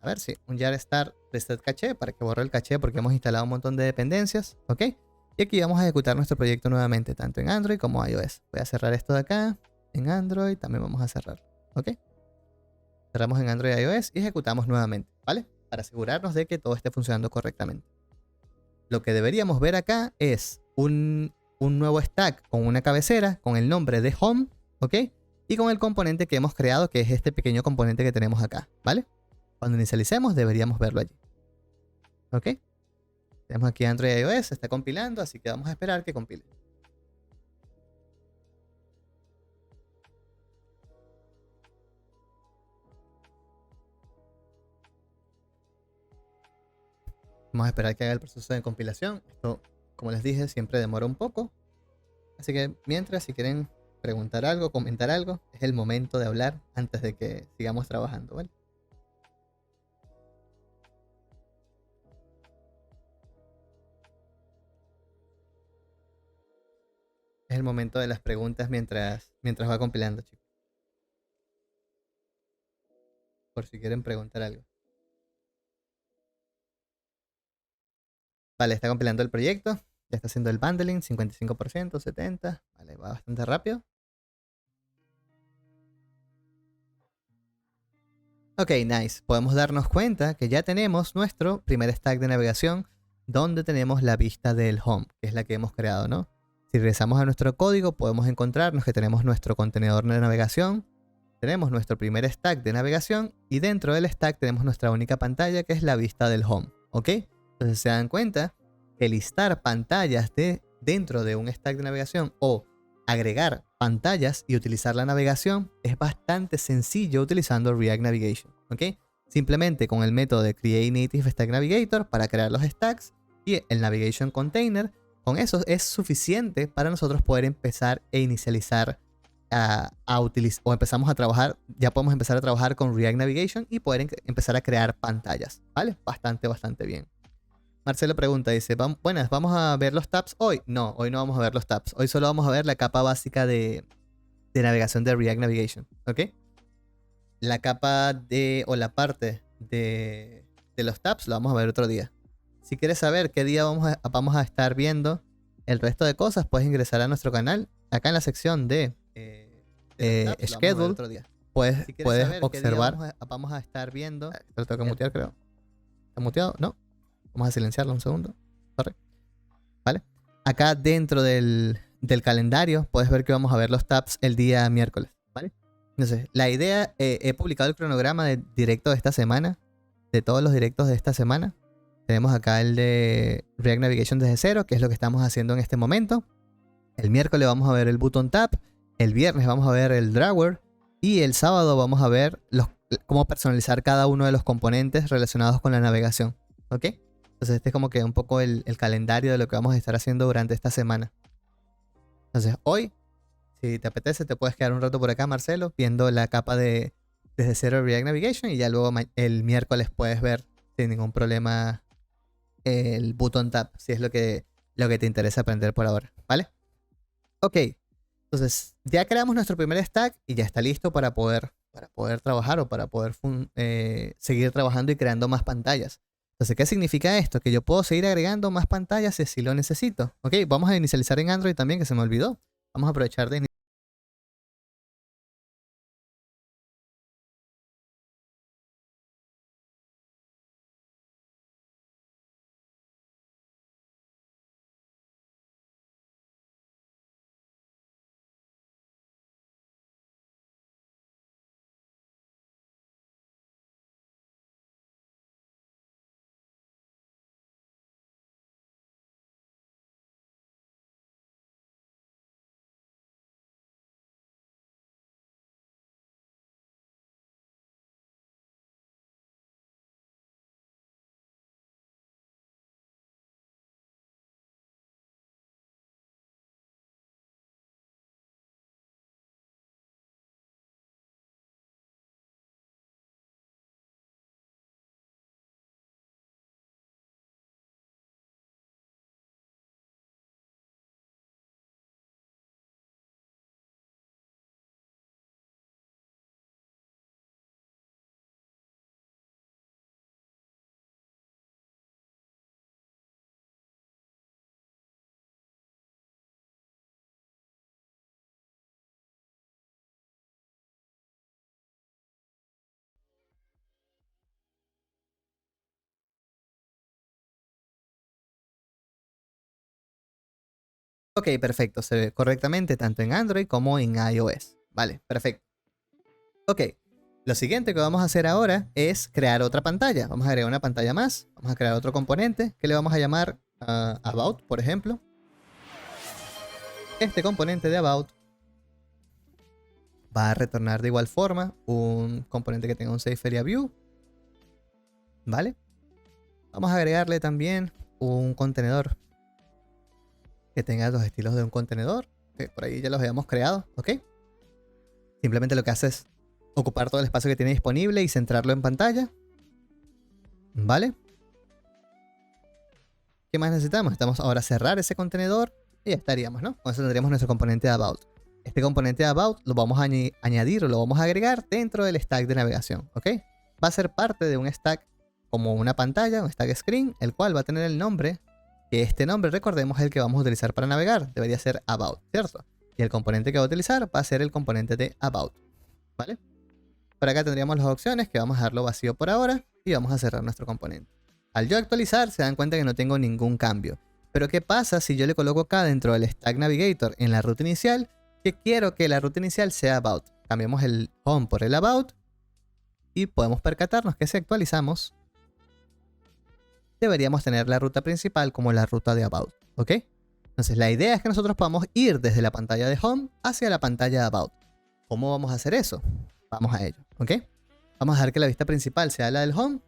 A ver, sí, un yarn start reset caché para que borre el caché porque hemos instalado un montón de dependencias, ¿ok? Y aquí vamos a ejecutar nuestro proyecto nuevamente, tanto en Android como iOS. Voy a cerrar esto de acá. En Android también vamos a cerrar, ¿ok? Cerramos en Android y iOS y ejecutamos nuevamente, ¿vale? Para asegurarnos de que todo esté funcionando correctamente. Lo que deberíamos ver acá es un nuevo stack con una cabecera, con el nombre de home, ¿ok? Y con el componente que hemos creado, que es este pequeño componente que tenemos acá, ¿vale? Cuando inicialicemos deberíamos verlo allí, ¿ok? Tenemos aquí Android y iOS, está compilando, así que vamos a esperar que compile. Vamos a esperar que haga el proceso de compilación. Esto, como les dije, siempre demora un poco. Así que mientras, si quieren preguntar algo, comentar algo, es el momento de hablar antes de que sigamos trabajando, ¿vale? Es el momento de las preguntas mientras va compilando, chicos. Por si quieren preguntar algo. Vale, está compilando el proyecto. Ya está haciendo el bundling, 55%, 70%. Vale, va bastante rápido. Ok, nice. Podemos darnos cuenta que ya tenemos nuestro primer stack de navegación donde tenemos la vista del home, que es la que hemos creado, ¿no? Si regresamos a nuestro código, podemos encontrarnos que tenemos nuestro contenedor de navegación, tenemos nuestro primer stack de navegación y dentro del stack tenemos nuestra única pantalla que es la vista del home, ¿ok? Entonces se dan cuenta que listar pantallas dentro de un stack de navegación o agregar pantallas y utilizar la navegación es bastante sencillo utilizando React Navigation, ¿ok? Simplemente con el método de Create Native Stack Navigator para crear los stacks y el Navigation Container, con eso es suficiente para nosotros poder empezar e inicializar a utilizar, o empezamos a trabajar, ya podemos empezar a trabajar con React Navigation y poder empezar a crear pantallas, ¿vale? Bastante bien. Marcelo pregunta, dice, buenas, ¿vamos a ver los tabs hoy? No, hoy no vamos a ver los tabs. Hoy solo vamos a ver la capa básica de navegación de React Navigation, ¿ok? La capa o la parte de los tabs la vamos a ver otro día. Si quieres saber qué día vamos a estar viendo el resto de cosas, puedes ingresar a nuestro canal. Acá en la sección de Schedule, puedes observar. Vamos a estar viendo. Lo tengo que mutear, creo. ¿Está muteado? No. Vamos a silenciarlo un segundo. Sorry. ¿Vale? Acá dentro del calendario puedes ver que vamos a ver los tabs el día miércoles, ¿vale? Entonces, la idea, he publicado el cronograma de directo de esta semana, de todos los directos de esta semana. Tenemos acá el de React Navigation desde cero, que es lo que estamos haciendo en este momento. El miércoles vamos a ver el button tap, el viernes vamos a ver el drawer y el sábado vamos a ver cómo personalizar cada uno de los componentes relacionados con la navegación. ¿Ok? Entonces este es como que un poco el calendario de lo que vamos a estar haciendo durante esta semana. Entonces hoy, si te apetece, te puedes quedar un rato por acá, Marcelo, viendo la capa desde cero de React Navigation y ya luego el miércoles puedes ver sin ningún problema el button tap, si es lo que te interesa aprender por ahora, ¿vale? Ok, entonces ya creamos nuestro primer stack y ya está listo para poder trabajar o para poder seguir trabajando y creando más pantallas. Entonces, ¿qué significa esto? Que yo puedo seguir agregando más pantallas si así lo necesito. Ok, vamos a inicializar en Android también, que se me olvidó. Vamos a aprovechar de Ok, perfecto. Se ve correctamente tanto en Android como en iOS. Vale, perfecto. Ok, lo siguiente que vamos a hacer ahora es crear otra pantalla. Vamos a agregar una pantalla más. Vamos a crear otro componente que le vamos a llamar About, por ejemplo. Este componente de About va a retornar de igual forma un componente que tenga un Safe Area View. ¿Vale? Vamos a agregarle también un contenedor que tenga los estilos de un contenedor, que por ahí ya los habíamos creado, ¿ok? Simplemente lo que hace es ocupar todo el espacio que tiene disponible y centrarlo en pantalla. ¿Vale? ¿Qué más necesitamos? Necesitamos ahora cerrar ese contenedor y ya estaríamos, ¿no? Con eso tendríamos nuestro componente de About. Este componente de About lo vamos a añadir o lo vamos a agregar dentro del stack de navegación, ¿ok? Va a ser parte de un stack como una pantalla, un stack screen, el cual va a tener el nombre, que este nombre, recordemos, es el que vamos a utilizar para navegar. Debería ser About, ¿cierto? Y el componente que va a utilizar va a ser el componente de About, ¿vale? Por acá tendríamos las opciones, que vamos a dejarlo vacío por ahora y vamos a cerrar nuestro componente. Al yo actualizar, se dan cuenta que no tengo ningún cambio. Pero ¿qué pasa si yo le coloco acá dentro del Stack Navigator en la ruta inicial que quiero que la ruta inicial sea About? Cambiamos el Home por el About y podemos percatarnos que si actualizamos, deberíamos tener la ruta principal como la ruta de About, ¿ok? Entonces la idea es que nosotros podamos ir desde la pantalla de Home hacia la pantalla de About. ¿Cómo vamos a hacer eso? Vamos a ello, ¿ok? Vamos a dejar que la vista principal sea la del Home.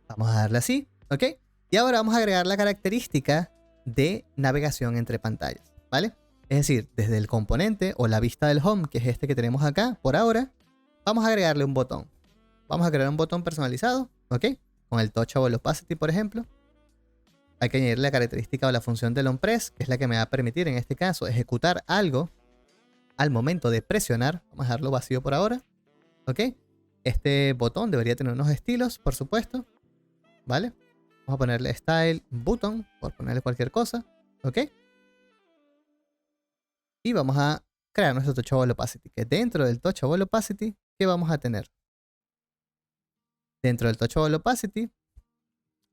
Vamos a darle así, ¿ok? Y ahora vamos a agregar la característica de navegación entre pantallas, ¿vale? Es decir, desde el componente o la vista del Home, que es este que tenemos acá por ahora, vamos a agregarle un botón. Vamos a crear un botón personalizado, ¿ok? Con el Touchable Opacity, por ejemplo. Hay que añadirle la característica o la función del onPress, que es la que me va a permitir, en este caso, ejecutar algo al momento de presionar. Vamos a dejarlo vacío por ahora, ¿ok? Este botón debería tener unos estilos, por supuesto, ¿vale? Vamos a ponerle Style Button, por ponerle cualquier cosa, ¿ok? Y vamos a crear nuestro Touchable Opacity, que dentro del Touchable Opacity, ¿qué vamos a tener? Dentro del Touchable Opacity,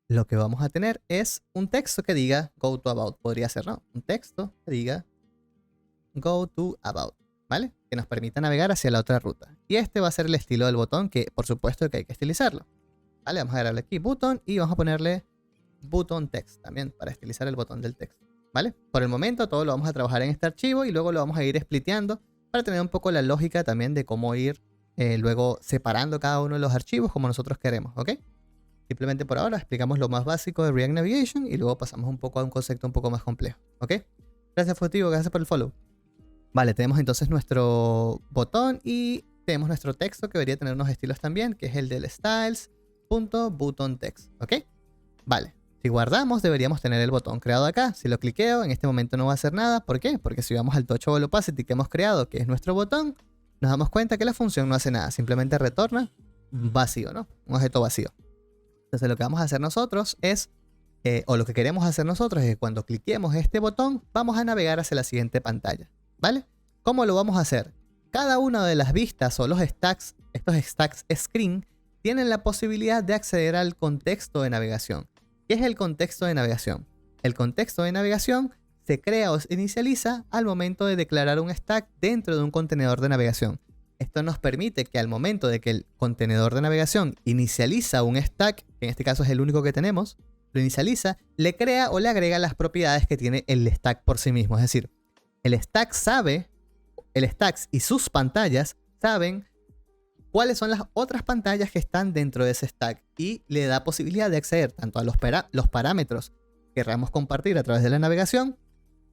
lo que vamos a tener es un texto que diga Go to About. Podría ser, ¿no? Un texto que diga Go to About, ¿vale? Que nos permita navegar hacia la otra ruta. Y este va a ser el estilo del botón, que por supuesto que hay que estilizarlo. ¿Vale? Vamos a agregarle aquí button y vamos a ponerle button text también para estilizar el botón del texto. ¿vale? Por el momento todo lo vamos a trabajar en este archivo y luego lo vamos a ir spliteando para tener un poco la lógica también de cómo ir luego separando cada uno de los archivos como nosotros queremos, ¿ok? Simplemente por ahora explicamos lo más básico de React Navigation y luego pasamos un poco a un concepto un poco más complejo, ¿ok? Gracias Futivo, gracias por el follow. Vale, tenemos entonces nuestro botón y tenemos nuestro texto que debería tener unos estilos también, que es el del styles.buttonText, ¿ok? Vale, si guardamos deberíamos tener el botón creado acá. Si lo cliqueo, en este momento no va a hacer nada. ¿Por qué? Porque si vamos al Touchable Opacity que hemos creado, que es nuestro botón, nos damos cuenta que la función no hace nada, simplemente retorna vacío, ¿no? Un objeto vacío. Entonces lo que vamos a hacer nosotros es, o lo que queremos hacer nosotros es que cuando cliquemos este botón, vamos a navegar hacia la siguiente pantalla, ¿vale? ¿Cómo lo vamos a hacer? Cada una de las vistas o los stacks, estos stacks screen, tienen la posibilidad de acceder al contexto de navegación. ¿Qué es el contexto de navegación? El contexto de navegación se crea o se inicializa al momento de declarar un stack dentro de un contenedor de navegación. Esto nos permite que al momento de que el contenedor de navegación inicializa un stack, que en este caso es el único que tenemos, lo inicializa, le crea o le agrega las propiedades que tiene el stack por sí mismo. Es decir, el stack y sus pantallas saben cuáles son las otras pantallas que están dentro de ese stack y le da posibilidad de acceder tanto a los parámetros que queramos compartir a través de la navegación,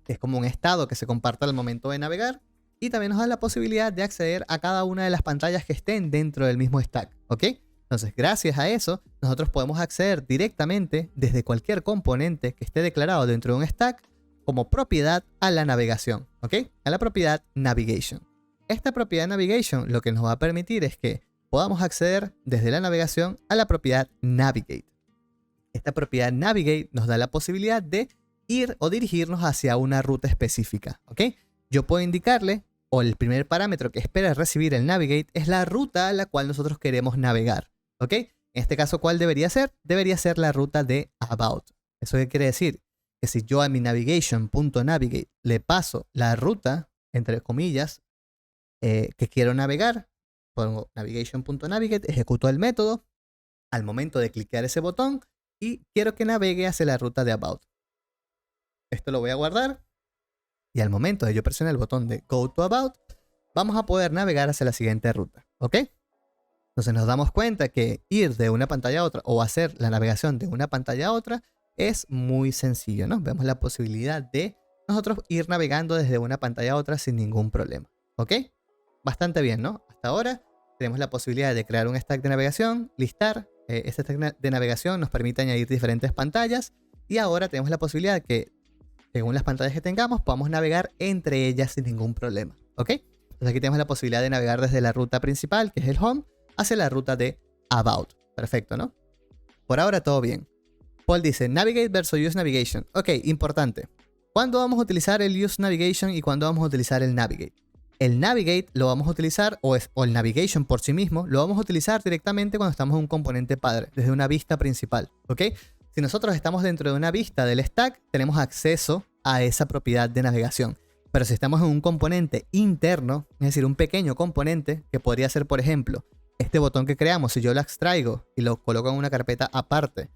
que es como un estado que se comparte al momento de navegar, y también nos da la posibilidad de acceder a cada una de las pantallas que estén dentro del mismo stack, ¿ok? Entonces, gracias a eso, nosotros podemos acceder directamente desde cualquier componente que esté declarado dentro de un stack como propiedad a la navegación, ¿ok? A la propiedad navigation. Esta propiedad navigation lo que nos va a permitir es que podamos acceder desde la navegación a la propiedad navigate. Esta propiedad navigate nos da la posibilidad de ir o dirigirnos hacia una ruta específica, ¿ok? Yo puedo indicarle, o el primer parámetro que espera recibir el navigate es la ruta a la cual nosotros queremos navegar, ¿ok? En este caso, ¿cuál debería ser? Debería ser la ruta de about. ¿Eso qué quiere decir? Que si yo a mi navigation.navigate le paso la ruta, entre comillas, que quiero navegar, pongo navigation.navigate, ejecuto el método al momento de clicar ese botón y quiero que navegue hacia la ruta de about. Esto lo voy a guardar y al momento de yo presionar el botón de Go to About, vamos a poder navegar hacia la siguiente ruta, ¿ok? Entonces nos damos cuenta que ir de una pantalla a otra o hacer la navegación de una pantalla a otra es muy sencillo, ¿no? Vemos la posibilidad de nosotros ir navegando desde una pantalla a otra sin ningún problema, ¿ok? Bastante bien, ¿no? Hasta ahora tenemos la posibilidad de crear un stack de navegación, listar. Este stack de navegación nos permite añadir diferentes pantallas y ahora tenemos la posibilidad de que, según las pantallas que tengamos, podamos navegar entre ellas sin ningún problema, ¿ok? Entonces aquí tenemos la posibilidad de navegar desde la ruta principal, que es el home, hacia la ruta de about. Perfecto, ¿no? Por ahora todo bien. Paul dice, navigate versus use navigation. Ok, importante. ¿Cuándo vamos a utilizar el use navigation y cuándo vamos a utilizar el navigate? El navigate lo vamos a utilizar, o el navigation por sí mismo, lo vamos a utilizar directamente cuando estamos en un componente padre, desde una vista principal, ¿ok? Si nosotros estamos dentro de una vista del stack, tenemos acceso a esa propiedad de navegación. Pero si estamos en un componente interno, es decir, un pequeño componente, que podría ser, por ejemplo, este botón que creamos, si yo lo extraigo y lo coloco en una carpeta aparte,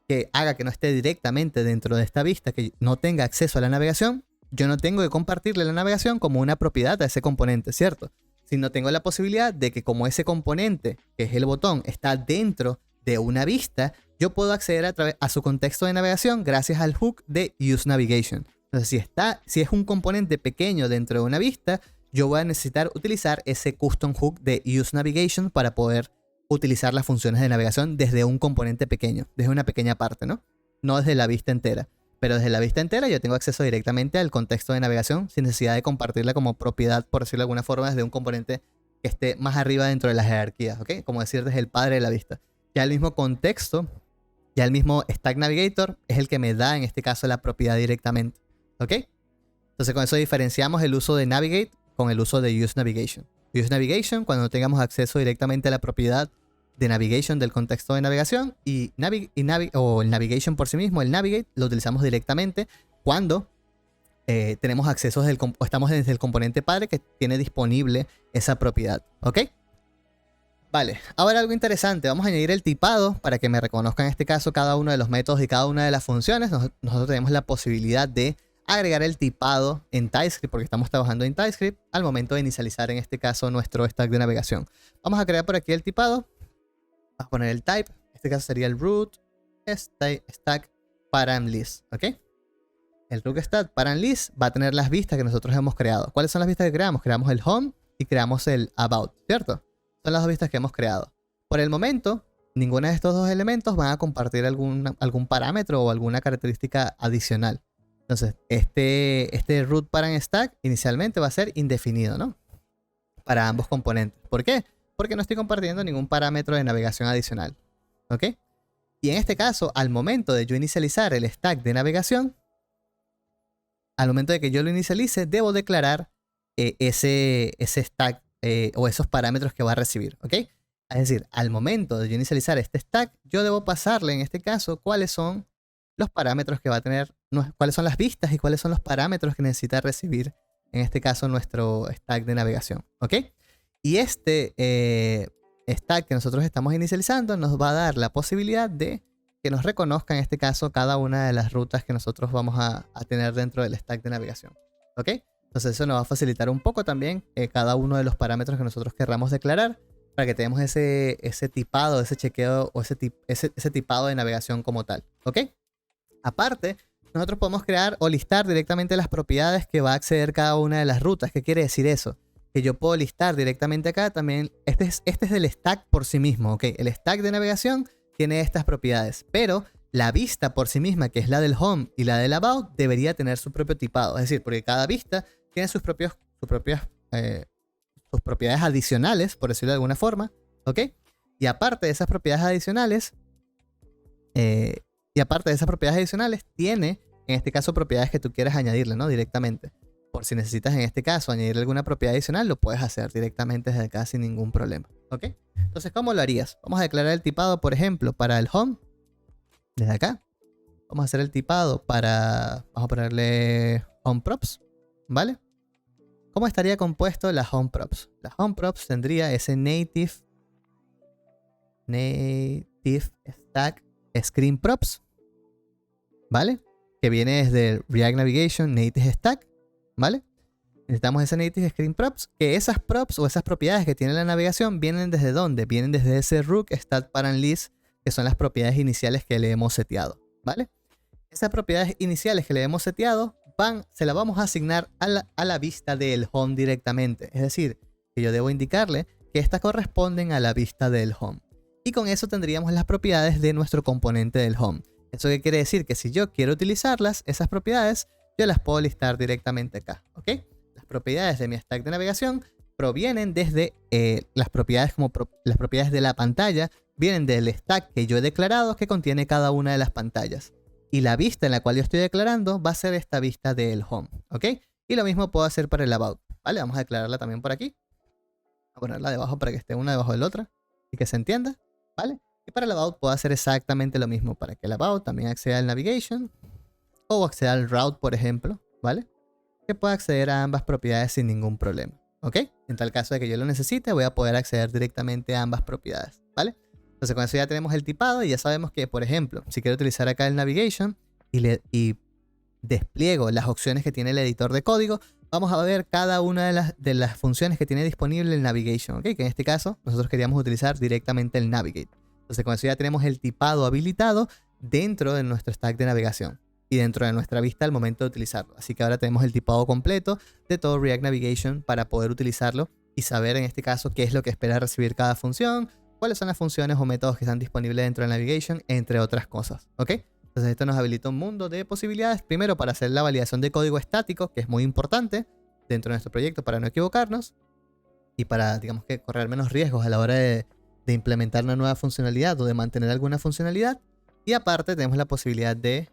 que haga que no esté directamente dentro de esta vista, que no tenga acceso a la navegación, yo no tengo que compartirle la navegación como una propiedad a ese componente, ¿cierto? Sino tengo la posibilidad de que como ese componente, que es el botón, está dentro de una vista, yo puedo acceder a su contexto de navegación gracias al hook de Use Navigation. Entonces, si es un componente pequeño dentro de una vista, yo voy a necesitar utilizar ese custom hook de Use Navigation para poder utilizar las funciones de navegación desde un componente pequeño, desde una pequeña parte, ¿no? No desde la vista entera. Pero desde la vista entera yo tengo acceso directamente al contexto de navegación sin necesidad de compartirla como propiedad, por decirlo de alguna forma, desde un componente que esté más arriba dentro de las jerarquías, ¿ok? Como decir, desde el padre de la vista. Ya el mismo contexto, ya el mismo Stack Navigator es el que me da, en este caso, la propiedad directamente, ¿ok? Entonces con eso diferenciamos el uso de Navigate con el uso de Use Navigation. Use Navigation cuando no tengamos acceso directamente a la propiedad de navigation del contexto de navegación y el navigation por sí mismo, el navigate, lo utilizamos directamente cuando tenemos acceso o estamos desde el componente padre que tiene disponible esa propiedad, ¿ok? Vale, ahora algo interesante, vamos a añadir el tipado para que me reconozca en este caso cada uno de los métodos y cada una de las funciones. Nosotros tenemos la posibilidad de agregar el tipado en TypeScript, porque estamos trabajando en TypeScript, al momento de inicializar en este caso nuestro stack de navegación. Vamos a crear por aquí el tipado. Vamos a poner el type. En este caso sería el root stack param list. ¿Ok? El root stack param list va a tener las vistas que nosotros hemos creado. ¿Cuáles son las vistas que creamos? Creamos el home y creamos el about, ¿cierto? Son las dos vistas que hemos creado. Por el momento, ninguno de estos dos elementos van a compartir algún parámetro o alguna característica adicional. Entonces, este root parent stack inicialmente va a ser indefinido, ¿no? Para ambos componentes. ¿Por qué? Porque no estoy compartiendo ningún parámetro de navegación adicional. ¿Ok? Y en este caso, al momento de yo inicializar el stack de navegación, al momento de que yo lo inicialice, debo declarar ese stack o esos parámetros que va a recibir. ¿Ok? Es decir, al momento de yo inicializar este stack, yo debo pasarle en este caso cuáles son los parámetros que va a tener, cuáles son las vistas y cuáles son los parámetros que necesita recibir, en este caso, nuestro stack de navegación. ¿Ok? Y este stack que nosotros estamos inicializando nos va a dar la posibilidad de que nos reconozca, en este caso, cada una de las rutas que nosotros vamos a tener dentro del stack de navegación. ¿Ok? Entonces eso nos va a facilitar un poco también cada uno de los parámetros que nosotros querramos declarar, para que tengamos ese tipado, ese chequeo o ese tipado de navegación como tal. ¿Ok? Aparte, nosotros podemos crear o listar directamente las propiedades que va a acceder cada una de las rutas. ¿Qué quiere decir eso? Que yo puedo listar directamente acá también. Este es del stack por sí mismo. ¿Ok? El stack de navegación tiene estas propiedades, pero la vista por sí misma, que es la del home y la del about, debería tener su propio tipado. Es decir, porque cada vista tiene sus propias adicionales, por decirlo de alguna forma, ¿ok? Y aparte de esas propiedades adicionales, tiene, en este caso, propiedades que tú quieras añadirle, ¿no? Directamente. Por si necesitas, en este caso, añadirle alguna propiedad adicional, lo puedes hacer directamente desde acá sin ningún problema, ¿ok? Entonces, ¿cómo lo harías? Vamos a declarar el tipado, por ejemplo, para el home, desde acá. Vamos a hacer el tipado para, vamos a ponerle home props, ¿vale? ¿Cómo estaría compuesto la home props? La home props tendría ese native stack screen props, ¿vale? Que viene desde React Navigation native stack, ¿vale? Necesitamos ese native screen props, que esas props o esas propiedades que tiene la navegación vienen desde ¿dónde? Vienen desde ese root stack parent list, que son las propiedades iniciales que le hemos seteado, ¿vale? Esas propiedades iniciales que le hemos seteado se la vamos a asignar a la vista del home directamente. Es decir, que yo debo indicarle que estas corresponden a la vista del home. Y con eso tendríamos las propiedades de nuestro componente del home. ¿Eso qué quiere decir? Que si yo quiero utilizarlas, esas propiedades, yo las puedo listar directamente acá. ¿Ok? Las propiedades de mi stack de navegación provienen desde las propiedades las propiedades de la pantalla, vienen del stack que yo he declarado que contiene cada una de las pantallas. Y la vista en la cual yo estoy declarando va a ser esta vista del home, ¿ok? Y lo mismo puedo hacer para el about, ¿vale? Vamos a declararla también por aquí. Voy a ponerla debajo para que esté una debajo de la otra y que se entienda, ¿vale? Y para el about puedo hacer exactamente lo mismo, para que el about también acceda al navigation o acceda al route, por ejemplo, ¿vale? Que pueda acceder a ambas propiedades sin ningún problema, ¿ok? En tal caso de que yo lo necesite, voy a poder acceder directamente a ambas propiedades, ¿vale? Entonces con eso ya tenemos el tipado y ya sabemos que, por ejemplo, si quiero utilizar acá el navigation y despliego las opciones que tiene el editor de código, vamos a ver cada una de las funciones que tiene disponible el navigation, ¿ok? Que en este caso nosotros queríamos utilizar directamente el navigate. Entonces con eso ya tenemos el tipado habilitado dentro de nuestro stack de navegación y dentro de nuestra vista al momento de utilizarlo. Así que ahora tenemos el tipado completo de todo React Navigation para poder utilizarlo y saber en este caso qué es lo que espera recibir cada función, cuáles son las funciones o métodos que están disponibles dentro de Navigation, entre otras cosas, ¿ok? Entonces esto nos habilita un mundo de posibilidades, primero para hacer la validación de código estático, que es muy importante dentro de nuestro proyecto para no equivocarnos y para, digamos que, correr menos riesgos a la hora de implementar una nueva funcionalidad o de mantener alguna funcionalidad. Y aparte tenemos la posibilidad de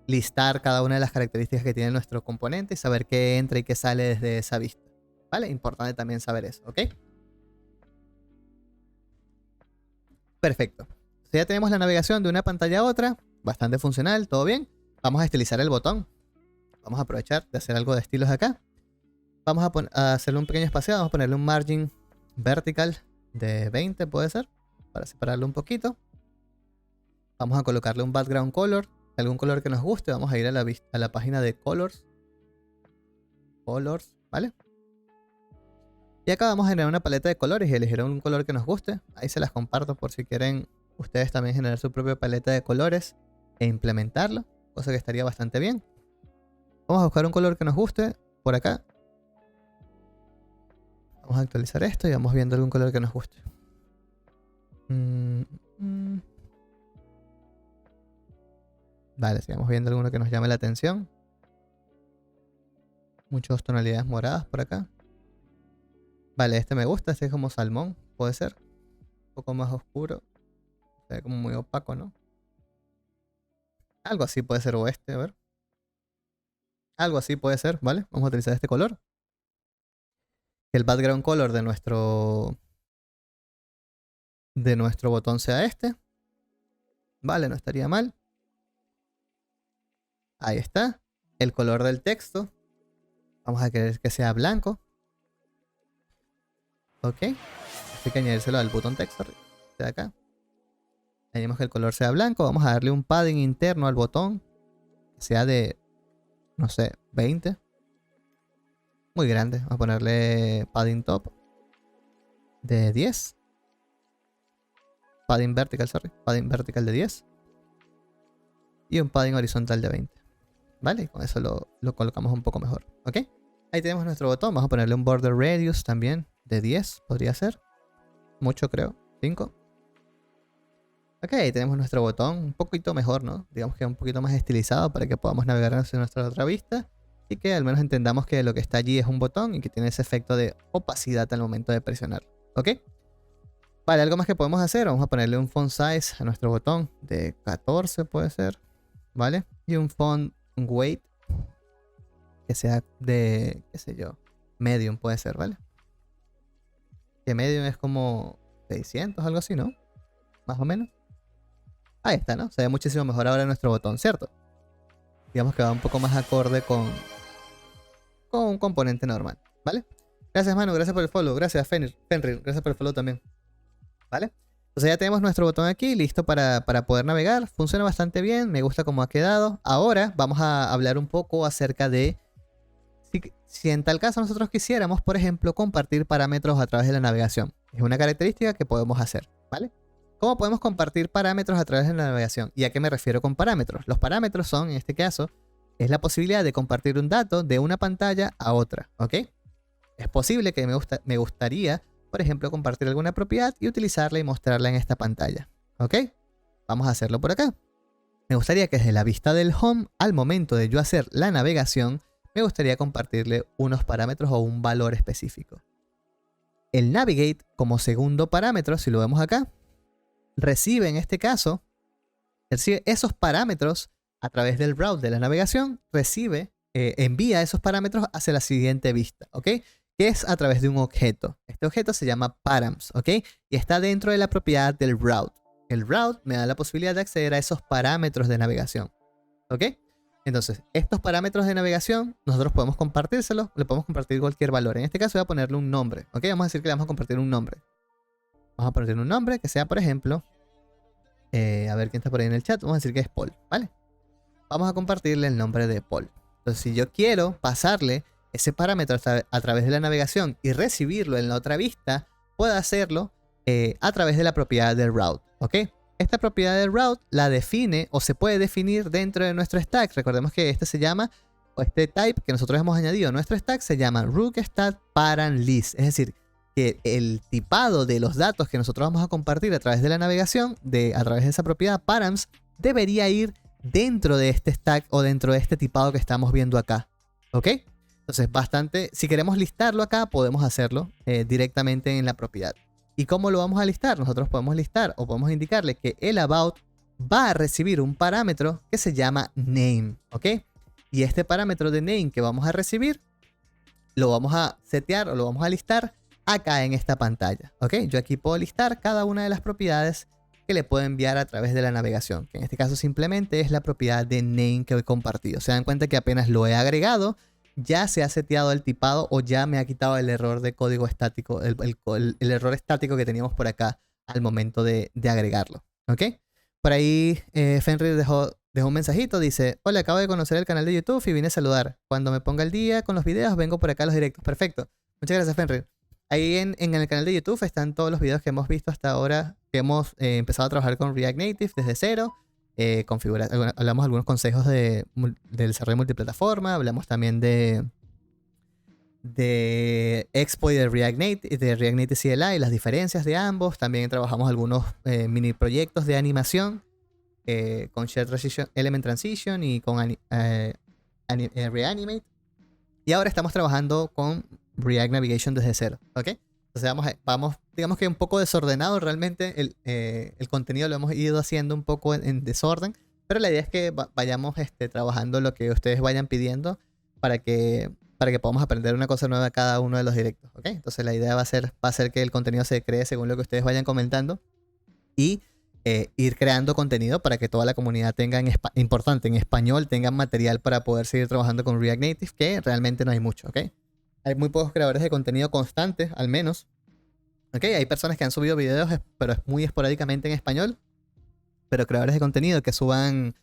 listar cada una de las características que tiene nuestro componente y saber qué entra y qué sale desde esa vista, ¿vale? Importante también saber eso, ¿ok? Perfecto. Entonces ya tenemos la navegación de una pantalla a otra. Bastante funcional, todo bien. Vamos a estilizar el botón. Vamos a aprovechar de hacer algo de estilos acá. Vamos a hacerle un pequeño espaciado. Vamos a ponerle un margin vertical de 20, puede ser, para separarlo un poquito. Vamos a colocarle un background color algún color que nos guste, vamos a ir a la página de Colors. Colors, ¿vale? Y acá vamos a generar una paleta de colores y elegir un color que nos guste. Ahí se las comparto por si quieren ustedes también generar su propia paleta de colores e implementarlo, cosa que estaría bastante bien. Vamos a buscar un color que nos guste por acá. Vamos a actualizar esto y vamos viendo algún color que nos guste. Vale, sigamos viendo alguno que nos llame la atención. Muchas tonalidades moradas por acá. Vale, este me gusta, este es como salmón, puede ser. Un poco más oscuro. Se ve como muy opaco, ¿no? Algo así puede ser, o este, a ver. Algo así puede ser, ¿vale? Vamos a utilizar este color. Que el background color de nuestro botón sea este. Vale, no estaría mal. Ahí está. El color del texto. Vamos a querer que sea blanco. Ok. Hay que añadírselo al botón texto de acá. Añadimos que el color sea blanco. Vamos a darle un padding interno al botón. Que sea de, no sé, 20. Muy grande. Vamos a ponerle padding top de 10. Padding vertical, sorry. Padding vertical de 10. Y un padding horizontal de 20. ¿Vale? Con eso lo colocamos un poco mejor. ¿Ok? Ahí tenemos nuestro botón. Vamos a ponerle un border radius también de 10. Podría ser. Mucho creo. 5. Ok, ahí tenemos nuestro botón. Un poquito mejor, ¿no? Digamos que un poquito más estilizado para que podamos navegar hacia nuestra otra vista. Y que al menos entendamos que lo que está allí es un botón y que tiene ese efecto de opacidad al momento de presionar. ¿Ok? Vale, algo más que podemos hacer. Vamos a ponerle un font size a nuestro botón de 14 puede ser. ¿Vale? Y un font weight que sea de, qué sé yo, medium puede ser, ¿vale? Que medium es como 600, algo así, ¿no? Más o menos. Ahí está, ¿no? Se ve muchísimo mejor ahora nuestro botón, ¿cierto? Digamos que va un poco más acorde con un componente normal, ¿vale? Gracias, Manu, gracias por el follow. Gracias, Fenrir, gracias por el follow también. ¿Vale? Entonces ya tenemos nuestro botón aquí listo para poder navegar. Funciona bastante bien, me gusta cómo ha quedado. Ahora vamos a hablar un poco acerca de si en tal caso nosotros quisiéramos, por ejemplo, compartir parámetros a través de la navegación. Es una característica que podemos hacer, ¿vale? ¿Cómo podemos compartir parámetros a través de la navegación? ¿Y a qué me refiero con parámetros? Los parámetros son, en este caso, es la posibilidad de compartir un dato de una pantalla a otra, ¿ok? Es posible que me gustaría, por ejemplo, compartir alguna propiedad y utilizarla y mostrarla en esta pantalla, ¿ok? Vamos a hacerlo por acá. Me gustaría que desde la vista del home, al momento de yo hacer la navegación, me gustaría compartirle unos parámetros o un valor específico. El navigate, como segundo parámetro, si lo vemos acá, recibe en este caso, recibe esos parámetros a través del route de la navegación, envía esos parámetros hacia la siguiente vista, ¿ok? Que es a través de un objeto. Este objeto se llama params, ¿ok? Y está dentro de la propiedad del route. El route me da la posibilidad de acceder a esos parámetros de navegación, ¿ok? Entonces, estos parámetros de navegación, nosotros podemos compartírselos, le podemos compartir cualquier valor. En este caso voy a ponerle un nombre, ¿ok? Vamos a decir que le vamos a compartir un nombre. Vamos a ponerle un nombre que sea, por ejemplo, a ver quién está por ahí en el chat. Vamos a decir que es Paul, ¿vale? Vamos a compartirle el nombre de Paul. Entonces, si yo quiero pasarle ese parámetro a través de la navegación y recibirlo en la otra vista, puedo hacerlo a través de la propiedad del route, ¿ok? Esta propiedad del route la define o se puede definir dentro de nuestro stack. Recordemos que este se llama, o este type que nosotros hemos añadido a nuestro stack se llama rookStatParamList. Es decir, que el tipado de los datos que nosotros vamos a compartir a través de la navegación, a través de esa propiedad params, debería ir dentro de este stack o dentro de este tipado que estamos viendo acá. ¿Ok? Entonces, si queremos listarlo acá, podemos hacerlo directamente en la propiedad. ¿Y cómo lo vamos a listar? Nosotros podemos listar o podemos indicarle que el about va a recibir un parámetro que se llama name, ¿ok? Y este parámetro de name que vamos a recibir lo vamos a setear o lo vamos a listar acá en esta pantalla, ¿ok? Yo aquí puedo listar cada una de las propiedades que le puedo enviar a través de la navegación, que en este caso simplemente es la propiedad de name que he compartido. Se dan cuenta que apenas lo he agregado, ya se ha seteado el tipado o ya me ha quitado el error de código estático, el error estático que teníamos por acá al momento de agregarlo, ¿ok? Por ahí Fenrir dejó dejó un mensajito, dice: hola, acabo de conocer el canal de YouTube y vine a saludar. Cuando me ponga al día con los videos, vengo por acá a los directos. Perfecto. Muchas gracias, Fenrir. Ahí en el canal de YouTube están todos los videos que hemos visto hasta ahora, que hemos empezado a trabajar con React Native desde cero. Hablamos algunos consejos del desarrollo multiplataforma, hablamos también de Expo y de React Native CLI, las diferencias de ambos. También trabajamos algunos mini proyectos de animación con Shared Transition, Element Transition y con Reanimate. Y ahora estamos trabajando con React Navigation desde cero, ¿ok? Entonces vamos, digamos que un poco desordenado realmente. El contenido lo hemos ido haciendo un poco en desorden, pero la idea es que vayamos trabajando lo que ustedes vayan pidiendo para que podamos aprender una cosa nueva cada uno de los directos, ¿ok? Entonces la idea va a ser que el contenido se cree según lo que ustedes vayan comentando y ir creando contenido para que toda la comunidad tenga, importante, en español, tengan material para poder seguir trabajando con React Native, que realmente no hay mucho, ¿ok? Hay muy pocos creadores de contenido constantes, al menos. ¿Ok? Hay personas que han subido videos, pero es muy esporádicamente en español. Pero creadores de contenido que suban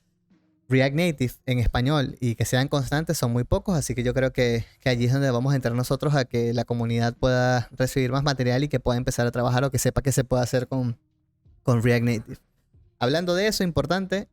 React Native en español y que sean constantes son muy pocos. Así que yo creo que allí es donde vamos a entrar nosotros, a que la comunidad pueda recibir más material y que pueda empezar a trabajar, o que sepa qué se puede hacer con React Native. Hablando de eso, importante,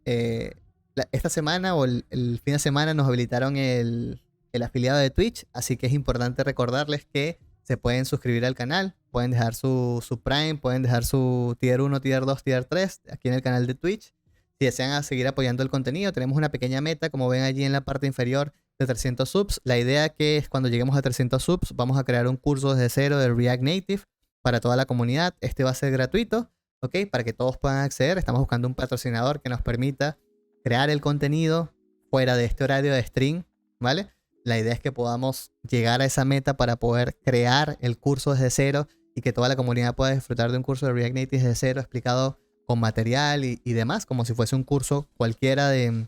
esta semana o el fin de semana nos habilitaron el afiliado de Twitch, así que es importante recordarles que se pueden suscribir al canal, pueden dejar su Prime, pueden dejar su Tier 1, Tier 2, Tier 3 aquí en el canal de Twitch. Si desean seguir apoyando el contenido, tenemos una pequeña meta, como ven allí en la parte inferior, de 300 subs. La idea que es, cuando lleguemos a 300 subs, vamos a crear un curso desde cero de React Native para toda la comunidad. Este va a ser gratuito, ¿ok? Para que todos puedan acceder. Estamos buscando un patrocinador que nos permita crear el contenido fuera de este horario de stream, ¿vale? La idea es que podamos llegar a esa meta para poder crear el curso desde cero y que toda la comunidad pueda disfrutar de un curso de React Native desde cero, explicado con material y demás, como si fuese un curso cualquiera en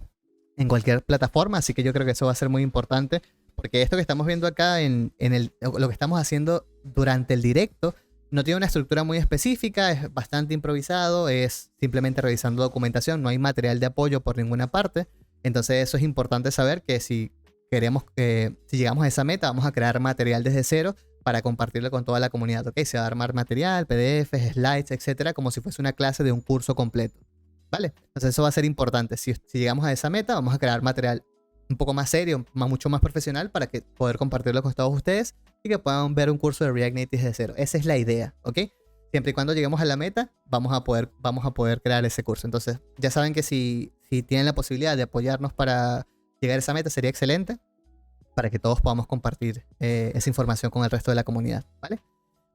cualquier plataforma. Así que yo creo que eso va a ser muy importante, porque esto que estamos viendo acá lo que estamos haciendo durante el directo no tiene una estructura muy específica, es bastante improvisado, es simplemente revisando documentación, no hay material de apoyo por ninguna parte. Entonces eso es importante saber, que si llegamos a esa meta, vamos a crear material desde cero para compartirlo con toda la comunidad, ¿ok? Se va a armar material, PDFs, slides, etcétera, como si fuese una clase de un curso completo, ¿vale? Entonces eso va a ser importante. Si llegamos a esa meta, vamos a crear material un poco más serio, mucho más profesional, para poder compartirlo con todos ustedes y que puedan ver un curso de React Native desde cero. Esa es la idea, ¿ok? Siempre y cuando lleguemos a la meta, vamos a poder crear ese curso. Entonces, ya saben que si tienen la posibilidad de apoyarnos para llegar a esa meta, sería excelente, para que todos podamos compartir esa información con el resto de la comunidad, ¿vale?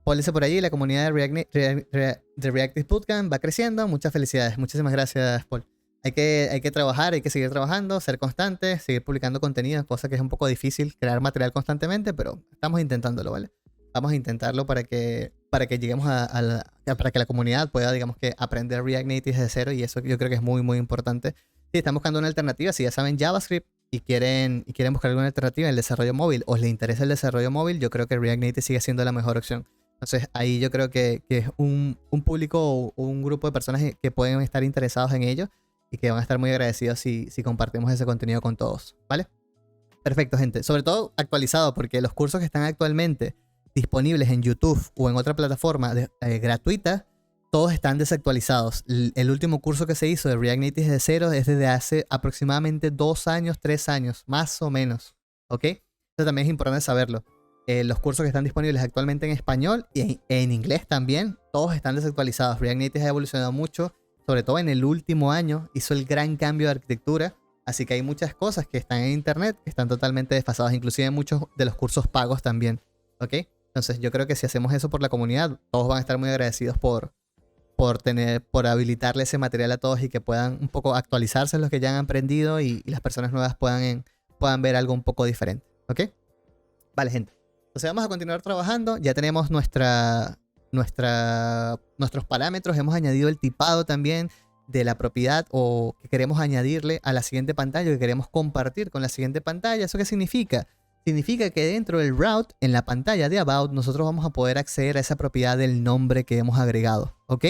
Paul dice por allí: la comunidad de Reactive Bootcamp va creciendo. Muchas felicidades. Muchísimas gracias, Paul. Hay que trabajar, hay que seguir trabajando, ser constantes, seguir publicando contenido, cosa que es un poco difícil, crear material constantemente, pero estamos intentándolo, ¿vale? Vamos a intentarlo para que lleguemos para que la comunidad pueda, digamos, que aprender React Native desde cero, y eso yo creo que es muy, muy importante. Si están buscando una alternativa, si ya saben JavaScript y quieren buscar alguna alternativa en el desarrollo móvil, o les interesa el desarrollo móvil, yo creo que React Native sigue siendo la mejor opción. Entonces ahí yo creo que es un público o un grupo de personas que pueden estar interesados en ello y que van a estar muy agradecidos si compartimos ese contenido con todos, ¿vale? Perfecto, gente. Sobre todo actualizado, porque los cursos que están actualmente disponibles en YouTube o en otra plataforma gratuita, todos están desactualizados. El último curso que se hizo de React Native de cero es desde hace aproximadamente 2 años, 3 años, más o menos, ¿ok? Eso también es importante saberlo. Los cursos que están disponibles actualmente en español y en inglés también, todos están desactualizados. React Native ha evolucionado mucho, sobre todo en el último año, hizo el gran cambio de arquitectura, así que hay muchas cosas que están en internet que están totalmente desfasadas, inclusive muchos de los cursos pagos también, ¿ok? Entonces yo creo que si hacemos eso por la comunidad, todos van a estar muy agradecidos por habilitarle ese material a todos y que puedan un poco actualizarse en los que ya han aprendido y las personas nuevas puedan ver algo un poco diferente, ¿ok? Vale, gente. Entonces vamos a continuar trabajando. Ya tenemos nuestros parámetros. Hemos añadido el tipado también de la propiedad o que queremos añadirle a la siguiente pantalla, que queremos compartir con la siguiente pantalla. ¿Eso qué significa? Significa que dentro del route, en la pantalla de About, nosotros vamos a poder acceder a esa propiedad del nombre que hemos agregado, ¿ok?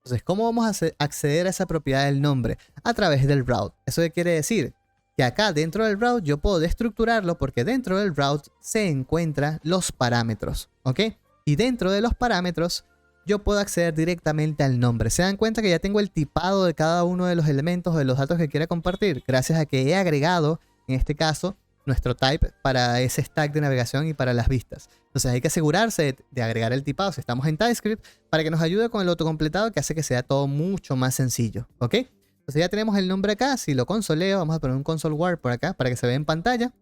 Entonces, ¿cómo vamos a acceder a esa propiedad del nombre? A través del route. ¿Eso qué quiere decir? Que acá dentro del route yo puedo destructurarlo porque dentro del route se encuentran los parámetros, ¿ok? Y dentro de los parámetros yo puedo acceder directamente al nombre. ¿Se dan cuenta que ya tengo el tipado de cada uno de los elementos o de los datos que quiera compartir? Gracias a que he agregado, en este caso, nuestro type para ese stack de navegación y para las vistas. Entonces hay que asegurarse de agregar el tipado si estamos en TypeScript para que nos ayude con el autocompletado que hace que sea todo mucho más sencillo, ¿ok? Entonces ya tenemos el nombre acá. Si lo consoleo, vamos a poner un console word por acá para que se vea en pantalla.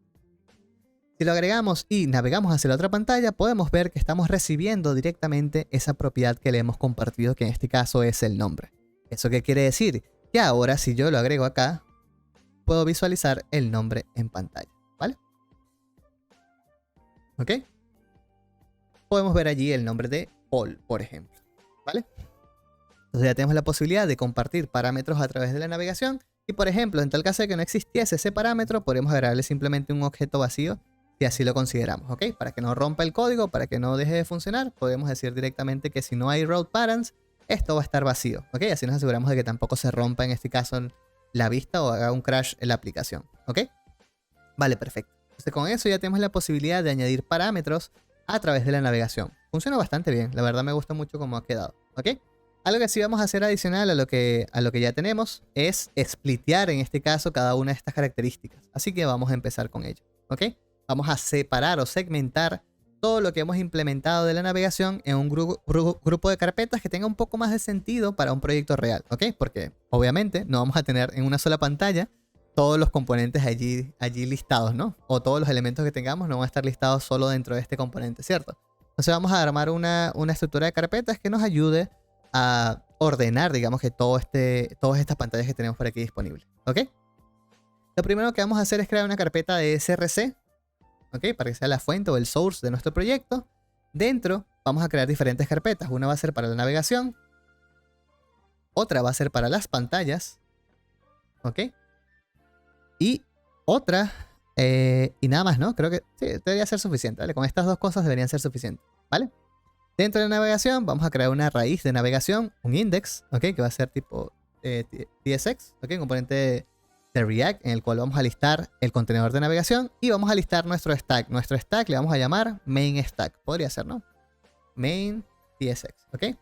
Si lo agregamos y navegamos hacia la otra pantalla, podemos ver que estamos recibiendo directamente esa propiedad que le hemos compartido, que en este caso es el nombre. ¿Eso qué quiere decir? Que ahora si yo lo agrego acá, puedo visualizar el nombre en pantalla, ¿vale? ¿Ok? Podemos ver allí el nombre de Paul, por ejemplo, ¿vale? Entonces ya tenemos la posibilidad de compartir parámetros a través de la navegación. Y por ejemplo, en tal caso de que no existiese ese parámetro, podríamos agregarle simplemente un objeto vacío si así lo consideramos, ¿ok? Para que no rompa el código, para que no deje de funcionar, podemos decir directamente que si no hay route params, esto va a estar vacío, ¿ok? Así nos aseguramos de que tampoco se rompa en este caso la vista o haga un crash en la aplicación, ¿ok? Vale, perfecto. Entonces con eso ya tenemos la posibilidad de añadir parámetros a través de la navegación. Funciona bastante bien, la verdad me gusta mucho cómo ha quedado, ¿ok? Algo que sí vamos a hacer adicional a lo que ya tenemos es splitear en este caso cada una de estas características. Así que vamos a empezar con ello, ¿ok? Vamos a separar o segmentar todo lo que hemos implementado de la navegación en un grupo de carpetas que tenga un poco más de sentido para un proyecto real, ¿ok? Porque obviamente no vamos a tener en una sola pantalla todos los componentes allí listados, ¿no? O todos los elementos que tengamos no van a estar listados solo dentro de este componente, ¿cierto? Entonces vamos a armar una estructura de carpetas que nos ayude a ordenar, digamos, que todas estas pantallas que tenemos por aquí disponibles, ¿ok? Lo primero que vamos a hacer es crear una carpeta de src, ¿ok? Para que sea la fuente o el source de nuestro proyecto. Dentro vamos a crear diferentes carpetas. Una va a ser para la navegación, otra va a ser para las pantallas, ¿ok? Y otra, y nada más, ¿no? Creo que sí, debería ser suficiente, ¿vale? Con estas dos cosas deberían ser suficientes, ¿vale? Dentro de la navegación vamos a crear una raíz de navegación, un index, ¿ok? Que va a ser tipo TSX, ¿ok? Un componente de React en el cual vamos a listar el contenedor de navegación y vamos a listar nuestro stack. Nuestro stack le vamos a llamar main stack. Podría ser, ¿no? Main TSX, ¿ok?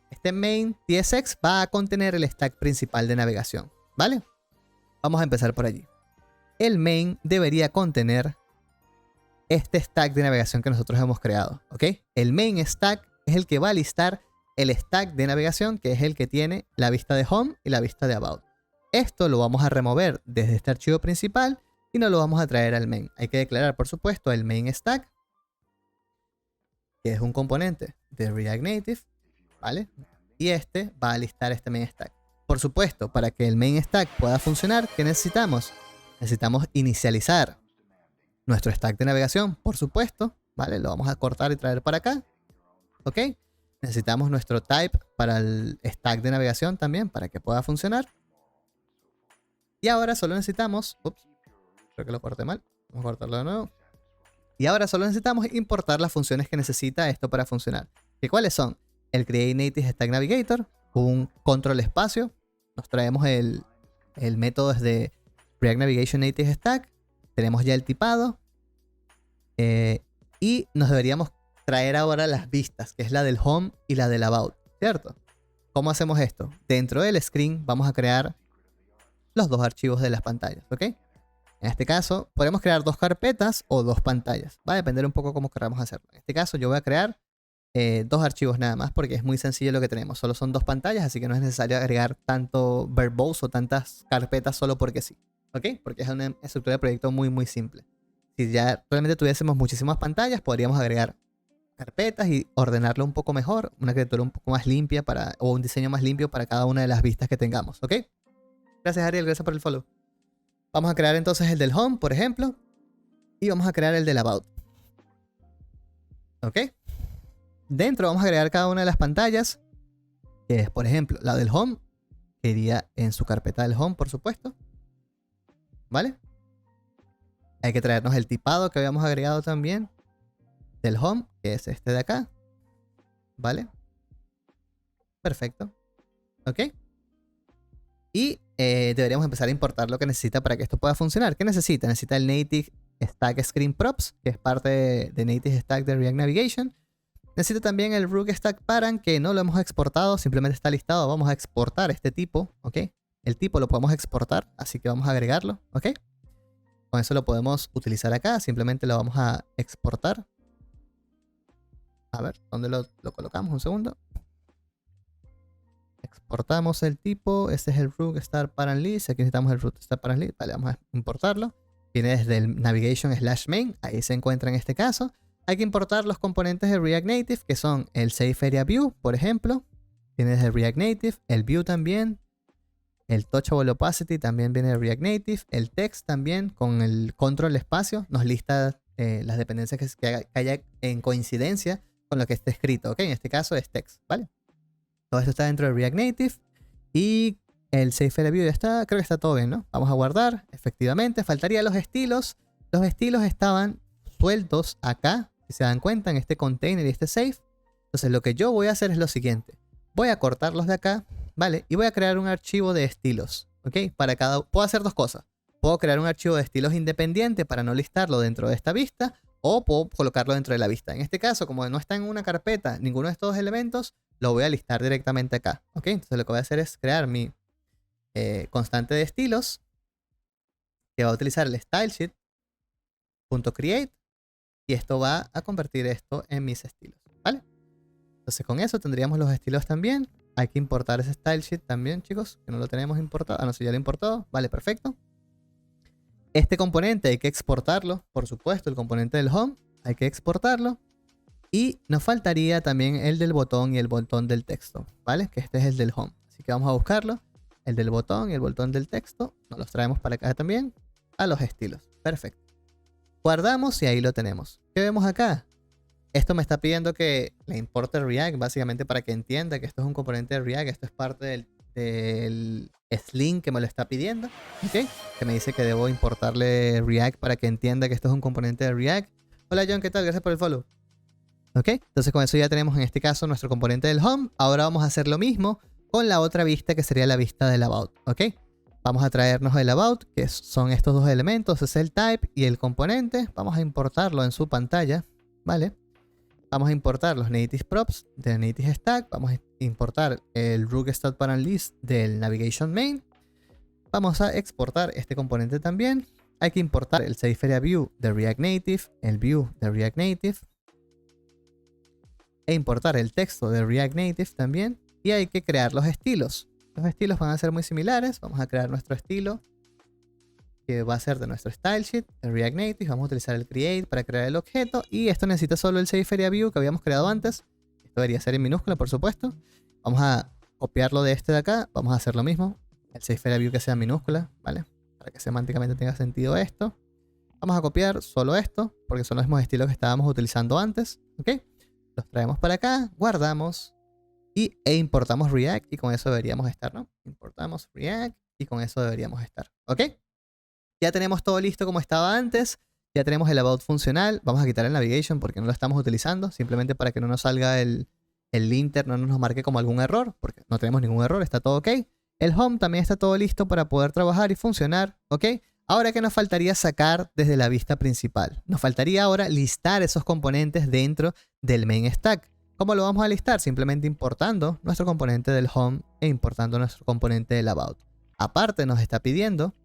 Este main TSX va a contener el stack principal de navegación, ¿vale? Vamos a empezar por allí. El main debería contener este stack de navegación que nosotros hemos creado, ¿ok? El main stack es el que va a listar el stack de navegación, que es el que tiene la vista de home y la vista de about. Esto lo vamos a remover desde este archivo principal y no lo vamos a traer al main. Hay que declarar, por supuesto, el main stack, que es un componente de React Native, ¿vale? Y este va a listar este main stack. Por supuesto, para que el main stack pueda funcionar, ¿qué necesitamos? Necesitamos inicializar nuestro stack de navegación, por supuesto, ¿vale? Lo vamos a cortar y traer para acá, ¿ok? Necesitamos nuestro type para el stack de navegación también, para que pueda funcionar. Y ahora solo necesitamos, ups, creo que lo corté mal, vamos a cortarlo de nuevo. Y ahora solo necesitamos importar las funciones que necesita esto para funcionar. ¿Y cuáles son? El Create Native Stack Navigator, un control espacio, nos traemos el método desde React Navigation Native Stack, tenemos ya el tipado, y nos deberíamos traer ahora las vistas, que es la del home y la del about, ¿cierto? ¿Cómo hacemos esto? Dentro del screen vamos a crear los dos archivos de las pantallas, ¿ok? En este caso, podemos crear dos carpetas o dos pantallas. Va a depender un poco cómo queramos hacerlo. En este caso, yo voy a crear dos archivos nada más porque es muy sencillo lo que tenemos. Solo son dos pantallas, así que no es necesario agregar tanto verbose o tantas carpetas solo porque sí, ¿ok? Porque es una estructura de proyecto muy, muy simple. Si ya realmente tuviésemos muchísimas pantallas, podríamos agregar carpetas y ordenarlo un poco mejor, una arquitectura un poco más limpia o un diseño más limpio para cada una de las vistas que tengamos, ¿ok? Gracias, Ariel, gracias por el follow. Vamos a crear entonces el del home, por ejemplo, y vamos a crear el del about, ¿ok? Dentro vamos a agregar cada una de las pantallas, que es, por ejemplo, la del home, que iría en su carpeta del home, por supuesto, ¿vale? Hay que traernos el tipado que habíamos agregado también del home, que es este de acá, ¿vale? Perfecto. ¿Ok? Y deberíamos empezar a importar lo que necesita para que esto pueda funcionar. ¿Qué necesita? Necesita el Native Stack Screen Props, que es parte de Native Stack de React Navigation. Necesita también el Rook Stack Parent, que no lo hemos exportado, simplemente está listado. Vamos a exportar este tipo, ¿ok? El tipo lo podemos exportar, así que vamos a agregarlo, ¿ok? Con eso lo podemos utilizar acá, simplemente lo vamos a exportar. A ver, ¿dónde lo colocamos? Un segundo. Exportamos el tipo, este es el Rook Start Parent List, aquí necesitamos el Root Start Parent List, vale, vamos a importarlo. Viene desde el navigation/main, ahí se encuentra en este caso. Hay que importar los componentes de React Native, que son el Safe Area View, por ejemplo. Viene desde React Native, el View también. El Touchable Opacity también viene de React Native. El Text también, con el control espacio, nos lista las dependencias que haya en coincidencia con lo que esté escrito. ¿Ok? En este caso es text, ¿vale? Todo esto está dentro de React Native. Y el Safe Area View ya está. Creo que está todo bien, ¿no? Vamos a guardar. Efectivamente, faltarían los estilos. Los estilos estaban sueltos acá. Si se dan cuenta, en este container y este safe. Entonces lo que yo voy a hacer es lo siguiente. Voy a cortarlos de acá, ¿vale? Y voy a crear un archivo de estilos, ¿ok? Para cada... Puedo hacer dos cosas. Puedo crear un archivo de estilos independiente para no listarlo dentro de esta vista. O puedo colocarlo dentro de la vista. En este caso, como no está en una carpeta ninguno de estos elementos, lo voy a listar directamente acá, ¿ok? Entonces lo que voy a hacer es crear mi constante de estilos, que va a utilizar el stylesheet.create, y esto va a convertir esto en mis estilos, ¿vale? Entonces con eso tendríamos los estilos también. Hay que importar ese stylesheet también, chicos, que no lo tenemos importado. Ah, no sé, ya lo he importado. Vale, perfecto. Este componente hay que exportarlo, por supuesto, el componente del home, hay que exportarlo. Y nos faltaría también el del botón y el botón del texto, ¿vale? Que este es el del home. Así que vamos a buscarlo. El del botón y el botón del texto. Nos los traemos para acá también. A los estilos. Perfecto. Guardamos y ahí lo tenemos. ¿Qué vemos acá? Esto me está pidiendo que le importe React, básicamente para que entienda que esto es un componente de React. Esto es parte del Sling que me lo está pidiendo, ¿ok? Que me dice que debo importarle React para que entienda que esto es un componente de React. Hola John, ¿qué tal? Gracias por el follow. ¿Ok? Entonces con eso ya tenemos en este caso nuestro componente del home. Ahora vamos a hacer lo mismo con la otra vista, que sería la vista del about, ¿ok? Vamos a traernos el about, que son estos dos elementos, es el type y el componente. Vamos a importarlo en su pantalla, ¿vale? Vamos a importar los native props del native stack. Vamos a importar el Rook Start Parent List del navigation main. Vamos a exportar este componente también. Hay que importar el Safe Area View de React Native, el View de React Native, e importar el texto de React Native también. Y hay que crear los estilos. Los estilos van a ser muy similares. Vamos a crear nuestro estilo, que va a ser de nuestro stylesheet de React Native. Vamos a utilizar el create para crear el objeto. Y esto necesita solo el Safe Area View que habíamos creado antes. Esto debería ser en minúscula, por supuesto. Vamos a copiarlo de este de acá. Vamos a hacer lo mismo. El Safe Area View que sea minúscula, ¿vale? Para que semánticamente tenga sentido esto. Vamos a copiar solo esto, porque son los mismos estilos que estábamos utilizando antes, ¿ok? Los traemos para acá, guardamos e importamos React, y con eso deberíamos estar, ¿no? Importamos React y con eso deberíamos estar, ¿ok? Ya tenemos todo listo como estaba antes. Ya tenemos el about funcional. Vamos a quitar el navigation porque no lo estamos utilizando, simplemente para que no nos salga el linter, no nos marque como algún error, porque no tenemos ningún error, está todo ok. El home también está todo listo para poder trabajar y funcionar, ¿ok? Ahora, ¿qué nos faltaría sacar desde la vista principal? Nos faltaría ahora listar esos componentes dentro del main stack. ¿Cómo lo vamos a listar? Simplemente importando nuestro componente del home e importando nuestro componente del about. Aparte, nos está pidiendo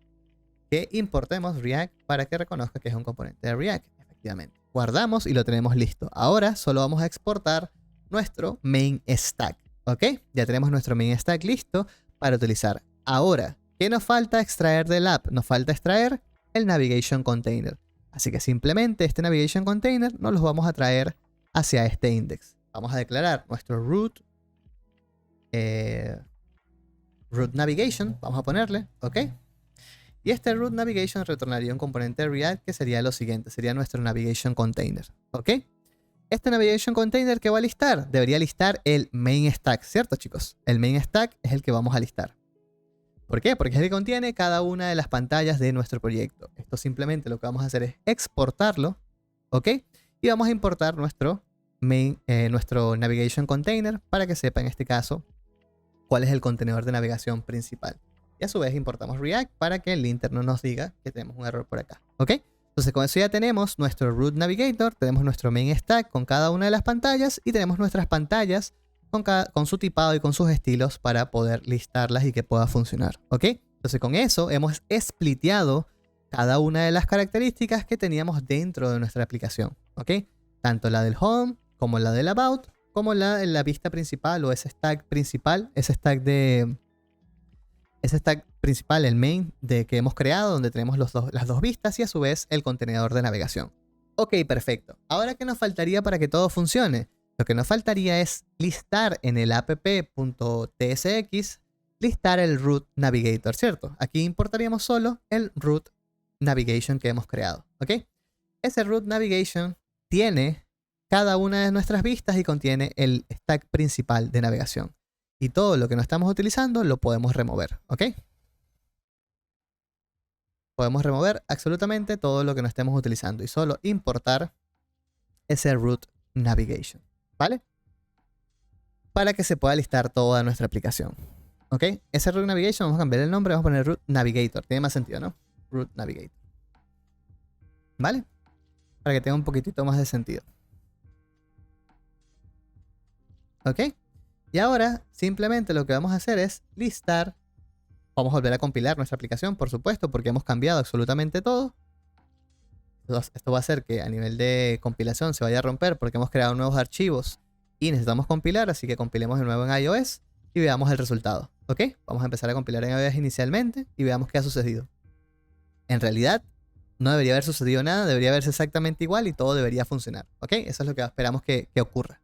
que importemos React para que reconozca que es un componente de React. Efectivamente. Guardamos y lo tenemos listo. Ahora solo vamos a exportar nuestro main stack, ¿ok? Ya tenemos nuestro main stack listo para utilizar. Ahora, ¿qué nos falta extraer del app? Nos falta extraer el navigation container. Así que simplemente este navigation container nos lo vamos a traer hacia este index. Vamos a declarar nuestro root navigation. Vamos a ponerle, ¿ok? Y este root navigation retornaría un componente de React que sería lo siguiente. Sería nuestro navigation container, ¿ok? Este navigation container, ¿qué va a listar? Debería listar el main stack, ¿cierto, chicos? El main stack es el que vamos a listar. ¿Por qué? Porque es el que contiene cada una de las pantallas de nuestro proyecto. Esto simplemente lo que vamos a hacer es exportarlo, ¿ok? Y vamos a importar nuestro navigation container para que sepa en este caso cuál es el contenedor de navegación principal. Y a su vez importamos React para que el linter no nos diga que tenemos un error por acá. ¿Ok? Entonces con eso ya tenemos nuestro root navigator, tenemos nuestro main stack con cada una de las pantallas y tenemos nuestras pantallas con su tipado y con sus estilos para poder listarlas y que pueda funcionar. ¿Ok? Entonces con eso hemos spliteado cada una de las características que teníamos dentro de nuestra aplicación. ¿Ok? Tanto la del home como la del about, como la vista principal o ese stack principal, ese stack principal, el main que hemos creado, donde tenemos las dos vistas y a su vez el contenedor de navegación. Ok, perfecto. Ahora, ¿qué nos faltaría para que todo funcione? Lo que nos faltaría es listar en el app.tsx, listar el root navigator, ¿cierto? Aquí importaríamos solo el root navigation que hemos creado, ¿ok? Ese root navigation tiene cada una de nuestras vistas y contiene el stack principal de navegación. Y todo lo que no estamos utilizando lo podemos remover, ¿ok? Podemos remover absolutamente todo lo que no estemos utilizando y solo importar ese root navigation, ¿vale? Para que se pueda listar toda nuestra aplicación, ¿ok? Ese root navigation, vamos a cambiar el nombre, vamos a poner root navigator. Tiene más sentido, ¿no? Root navigator, ¿vale? Para que tenga un poquitito más de sentido. ¿Ok? Y ahora simplemente lo que vamos a hacer es listar. Vamos a volver a compilar nuestra aplicación, por supuesto, porque hemos cambiado absolutamente todo. Esto va a hacer que a nivel de compilación se vaya a romper porque hemos creado nuevos archivos y necesitamos compilar, así que compilemos de nuevo en iOS y veamos el resultado. ¿Ok? Vamos a empezar a compilar en iOS inicialmente y veamos qué ha sucedido. En realidad, no debería haber sucedido nada, debería verse exactamente igual y todo debería funcionar. ¿Ok? Eso es lo que esperamos que ocurra.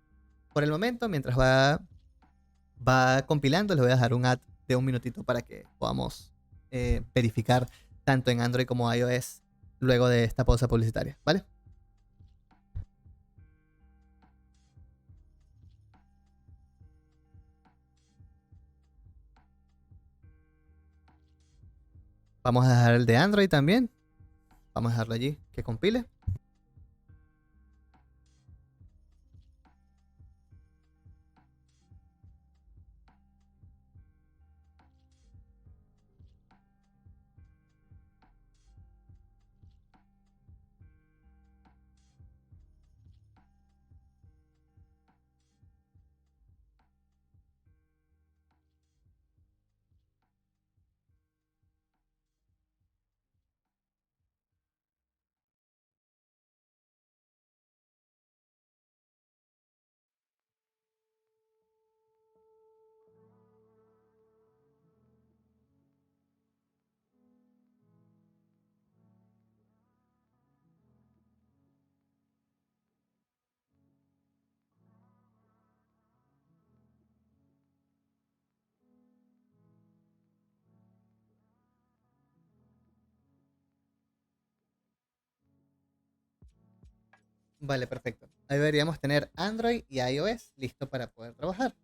Por el momento, mientras va compilando, les voy a dejar un ad de un minutito para que podamos verificar tanto en Android como iOS luego de esta pausa publicitaria, ¿vale? Vamos a dejar el de Android también. Vamos a dejarlo allí que compile. Vale, perfecto. Ahí deberíamos tener Android y iOS listo para poder trabajar.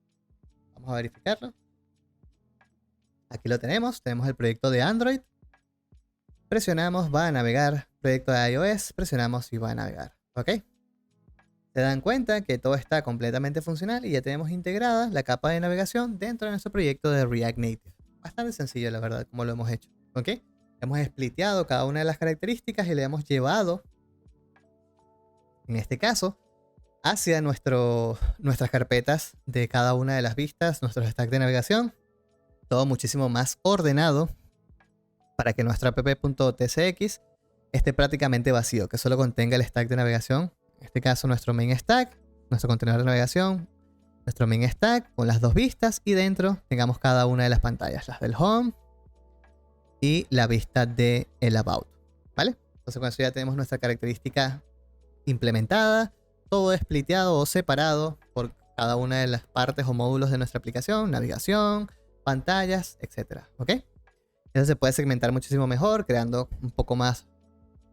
Vamos a verificarlo. Aquí lo tenemos el proyecto de Android. Presionamos, va a navegar. Proyecto de iOS, presionamos y va a navegar. ¿Ok? Se dan cuenta que todo está completamente funcional y ya tenemos integrada la capa de navegación dentro de nuestro proyecto de React Native. Bastante sencillo, la verdad, como lo hemos hecho. ¿Ok? Hemos spliteado cada una de las características y le hemos llevado, en este caso, hacia nuestras carpetas de cada una de las vistas, nuestros stacks de navegación. Todo muchísimo más ordenado para que nuestra app.tsx esté prácticamente vacío, que solo contenga el stack de navegación. En este caso, nuestro main stack, nuestro contenedor de navegación, nuestro main stack con las dos vistas y dentro tengamos cada una de las pantallas, las del home y la vista de el about, ¿vale? Entonces con eso ya tenemos nuestra característica implementada, todo spliteado o separado por cada una de las partes o módulos de nuestra aplicación, navegación, pantallas, etcétera, ¿ok? Eso se puede segmentar muchísimo mejor, creando un poco más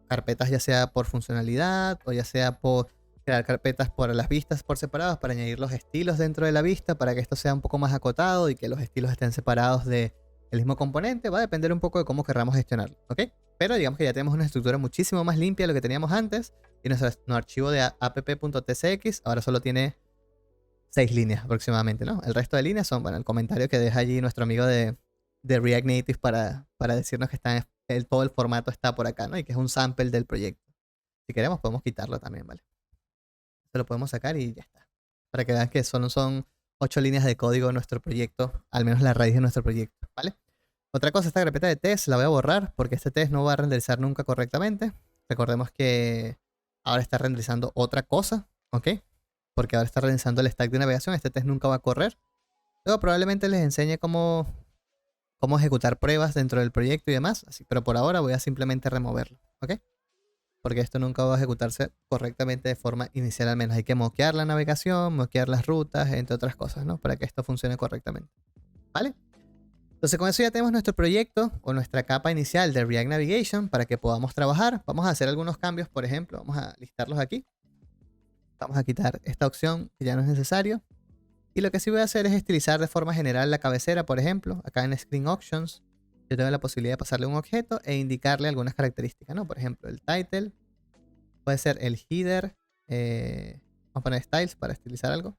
carpetas, ya sea por funcionalidad o ya sea por crear carpetas por las vistas por separados para añadir los estilos dentro de la vista para que esto sea un poco más acotado y que los estilos estén separados del mismo componente. Va a depender un poco de cómo querramos gestionarlo, ¿ok? Pero digamos que ya tenemos una estructura muchísimo más limpia de lo que teníamos antes y nuestro archivo de app.tsx ahora solo tiene 6 líneas aproximadamente, ¿no? El resto de líneas son, bueno, el comentario que deja allí nuestro amigo de React Native para decirnos que todo el formato está por acá, ¿no? Y que es un sample del proyecto. Si queremos podemos quitarlo también, ¿vale? Se lo podemos sacar y ya está. Para que vean que solo son 8 líneas de código en nuestro proyecto, al menos la raíz de nuestro proyecto, ¿vale? Otra cosa, esta carpeta de test la voy a borrar porque este test no va a renderizar nunca correctamente. Recordemos que ahora está renderizando otra cosa, ¿ok? Porque ahora está renderizando el stack de navegación. Este test nunca va a correr. Luego probablemente les enseñe cómo ejecutar pruebas dentro del proyecto y demás. Así, pero por ahora voy a simplemente removerlo, ¿ok? Porque esto nunca va a ejecutarse correctamente de forma inicial al menos. Hay que moquear la navegación, moquear las rutas, entre otras cosas, ¿no? Para que esto funcione correctamente, ¿vale? Entonces con eso ya tenemos nuestro proyecto o nuestra capa inicial de React Navigation para que podamos trabajar. Vamos a hacer algunos cambios, por ejemplo, vamos a listarlos aquí. Vamos a quitar esta opción que ya no es necesario. Y lo que sí voy a hacer es estilizar de forma general la cabecera, por ejemplo. Acá en Screen Options yo tengo la posibilidad de pasarle un objeto e indicarle algunas características, ¿no? Por ejemplo, el title, puede ser el header. Vamos a poner styles para estilizar algo.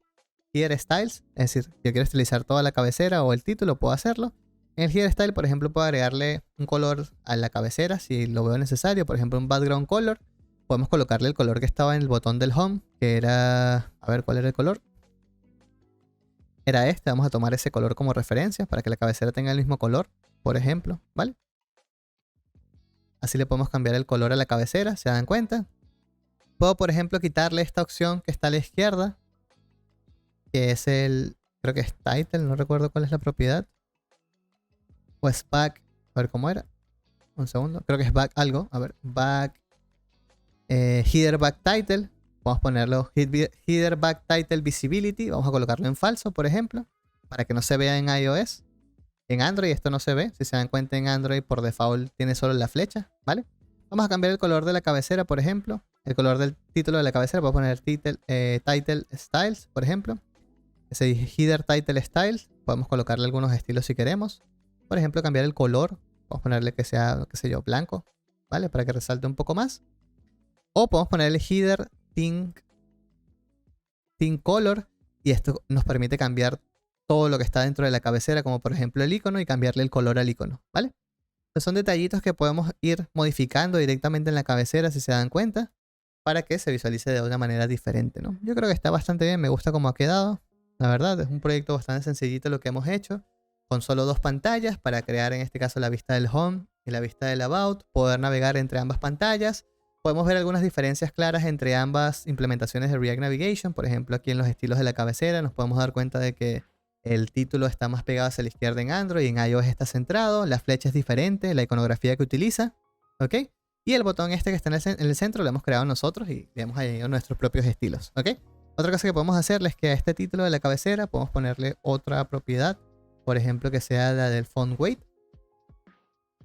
Header styles, es decir, yo quiero estilizar toda la cabecera o el título, puedo hacerlo. En el header style, por ejemplo, puedo agregarle un color a la cabecera si lo veo necesario. Por ejemplo, un background color. Podemos colocarle el color que estaba en el botón del home, que era... A ver, ¿cuál era el color? Era este. Vamos a tomar ese color como referencia para que la cabecera tenga el mismo color, por ejemplo, ¿vale? Así le podemos cambiar el color a la cabecera, ¿se dan cuenta? Puedo, por ejemplo, quitarle esta opción que está a la izquierda, que es el... Creo que es title, no recuerdo cuál es la propiedad. O es back, a ver cómo era. Un segundo, creo que es back algo. A ver, back header back title. Vamos a ponerlo header back title visibility. Vamos a colocarlo en falso, por ejemplo, para que no se vea en iOS. En Android esto no se ve. Si se dan cuenta, en Android por default tiene solo la flecha, ¿vale? Vamos a cambiar el color de la cabecera, por ejemplo. El color del título de la cabecera. Voy a poner title styles, por ejemplo. Ese header title styles. Podemos colocarle algunos estilos si queremos. Por ejemplo, cambiar el color. Vamos a ponerle que sea, qué sé yo, blanco, ¿vale? Para que resalte un poco más. O podemos ponerle header thin color. Y esto nos permite cambiar todo lo que está dentro de la cabecera, como por ejemplo el icono, y cambiarle el color al icono, ¿vale? Entonces son detallitos que podemos ir modificando directamente en la cabecera, si se dan cuenta, para que se visualice de una manera diferente, ¿no? Yo creo que está bastante bien, me gusta cómo ha quedado. La verdad, es un proyecto bastante sencillito lo que hemos hecho, con solo 2 pantallas para crear en este caso la vista del home y la vista del about, poder navegar entre ambas pantallas. Podemos ver algunas diferencias claras entre ambas implementaciones de React Navigation. Por ejemplo, aquí en los estilos de la cabecera nos podemos dar cuenta de que el título está más pegado hacia la izquierda en Android y en iOS está centrado. La flecha es diferente, la iconografía que utiliza, ¿ok? Y el botón este que está en el centro lo hemos creado nosotros y le hemos añadido nuestros propios estilos, ¿ok? Otra cosa que podemos hacerle es que a este título de la cabecera podemos ponerle otra propiedad. Por ejemplo, que sea la del font weight.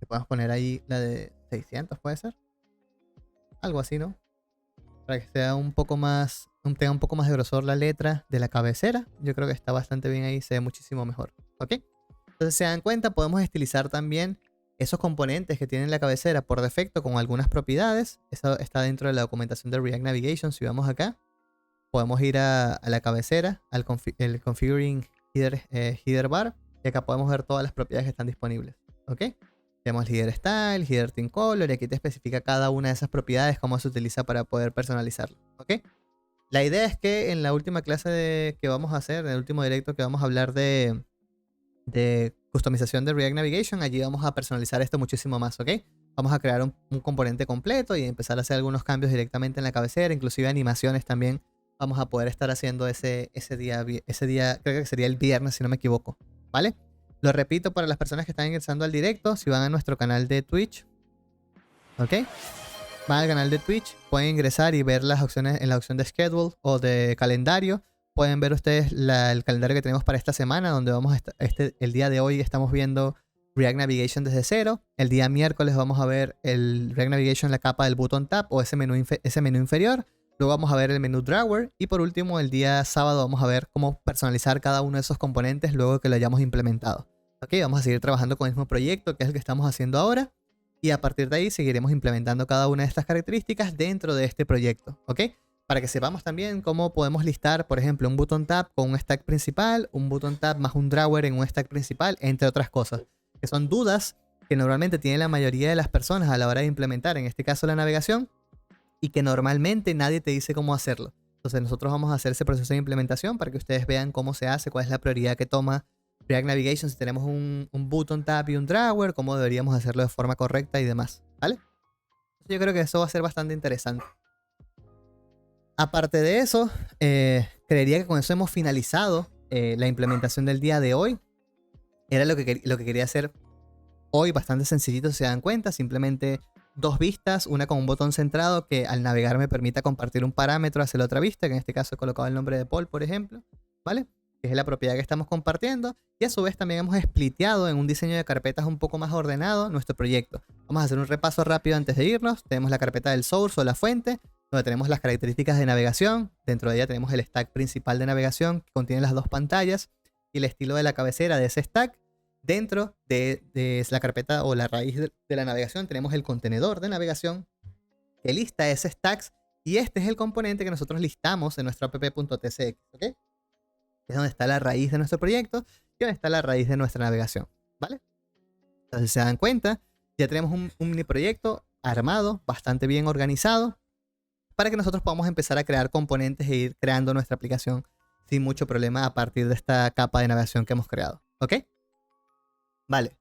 Le podemos poner ahí la de 600, puede ser. Algo así, ¿no? Para que sea un poco más, tenga un poco más de grosor la letra de la cabecera. Yo creo que está bastante bien ahí, se ve muchísimo mejor, ¿ok? Entonces, se dan cuenta, podemos estilizar también esos componentes que tiene la cabecera por defecto con algunas propiedades. Eso está dentro de la documentación de React Navigation. Si vamos acá, podemos ir a la cabecera, al configuring header bar, y acá podemos ver todas las propiedades que están disponibles, ¿ok? Tenemos el header style, header thin color, y aquí te especifica cada una de esas propiedades, cómo se utiliza para poder personalizarlo, ¿ok? La idea es que en la última clase que vamos a hacer, en el último directo que vamos a hablar de customización de React Navigation, allí vamos a personalizar esto muchísimo más, ¿ok? Vamos a crear un componente completo y empezar a hacer algunos cambios directamente en la cabecera, inclusive animaciones también. Vamos a poder estar haciendo ese día, creo que sería el viernes si no me equivoco, ¿vale? Lo repito para las personas que están ingresando al directo, si van a nuestro canal de Twitch, ¿ok? Van al canal de Twitch, pueden ingresar y ver las opciones en la opción de schedule o de calendario. Pueden ver ustedes el calendario que tenemos para esta semana, donde vamos a el día de hoy estamos viendo React Navigation desde cero. El día miércoles vamos a ver el React Navigation, la capa del button tab o ese menú inferior. Luego vamos a ver el menú drawer. Y por último, el día sábado vamos a ver cómo personalizar cada uno de esos componentes luego que lo hayamos implementado. Ok, vamos a seguir trabajando con el mismo proyecto, que es el que estamos haciendo ahora. Y a partir de ahí seguiremos implementando cada una de estas características dentro de este proyecto. ¿Ok? para que sepamos también cómo podemos listar, por ejemplo, un button tab con un stack principal, un button tab más un drawer en un stack principal, entre otras cosas, que son dudas que normalmente tiene la mayoría de las personas a la hora de implementar, en este caso la navegación, y que normalmente nadie te dice cómo hacerlo. Entonces nosotros vamos a hacer ese proceso de implementación para que ustedes vean cómo se hace, cuál es la prioridad que toma React Navigation, si tenemos un button tab y un drawer, cómo deberíamos hacerlo de forma correcta y demás, ¿vale? Yo creo que eso va a ser bastante interesante. Aparte de eso, creería que con eso hemos finalizado la implementación del día de hoy. Era lo que quería hacer hoy, bastante sencillito si se dan cuenta, simplemente dos vistas, una con un botón centrado que al navegar me permita compartir un parámetro hacia la otra vista, que en este caso he colocado el nombre de Paul, por ejemplo, ¿vale? Que es la propiedad que estamos compartiendo, y a su vez también hemos spliteado en un diseño de carpetas un poco más ordenado nuestro proyecto. Vamos a hacer un repaso rápido antes de irnos. Tenemos la carpeta del source o la fuente, donde tenemos las características de navegación. Dentro de ella tenemos el stack principal de navegación, que contiene las dos pantallas, y el estilo de la cabecera de ese stack. Dentro de la carpeta o la raíz de la navegación tenemos el contenedor de navegación que lista ese stacks, y este es el componente que nosotros listamos en nuestro app.tsx, ¿ok? Es donde está la raíz de nuestro proyecto y donde está la raíz de nuestra navegación, ¿vale? Entonces, si se dan cuenta, ya tenemos un mini proyecto armado, bastante bien organizado, para que nosotros podamos empezar a crear componentes e ir creando nuestra aplicación sin mucho problema a partir de esta capa de navegación que hemos creado, ¿ok? Vale.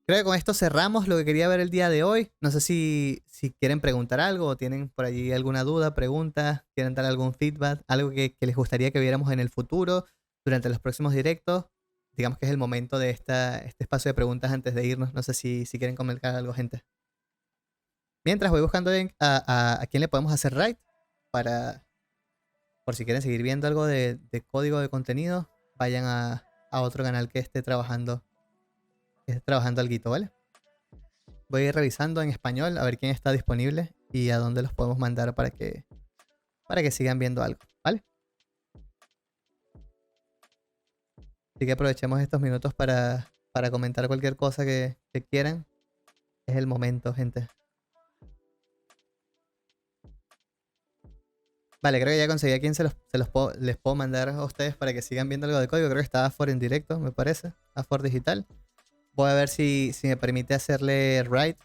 Creo que con esto cerramos lo que quería ver el día de hoy. No sé si quieren preguntar algo o tienen por allí alguna duda, pregunta, quieren dar algún feedback, algo que les gustaría que viéramos en el futuro, durante los próximos directos. Digamos que es el momento de este espacio de preguntas antes de irnos. No sé si quieren comentar algo, gente. Mientras voy buscando a quién le podemos hacer raid por si quieren seguir viendo algo de código de contenido, vayan a otro canal que esté trabajando alguito, ¿vale? Voy a ir revisando en español a ver quién está disponible y a dónde los podemos mandar para que sigan viendo algo, ¿vale? Así que aprovechemos estos minutos para comentar cualquier cosa que quieran. Es el momento, gente. Vale, creo que ya conseguí a quién les puedo mandar a ustedes para que sigan viendo algo de código. Creo que está Afor en directo, me parece. Afor Digital. Voy a ver si me permite hacerle write.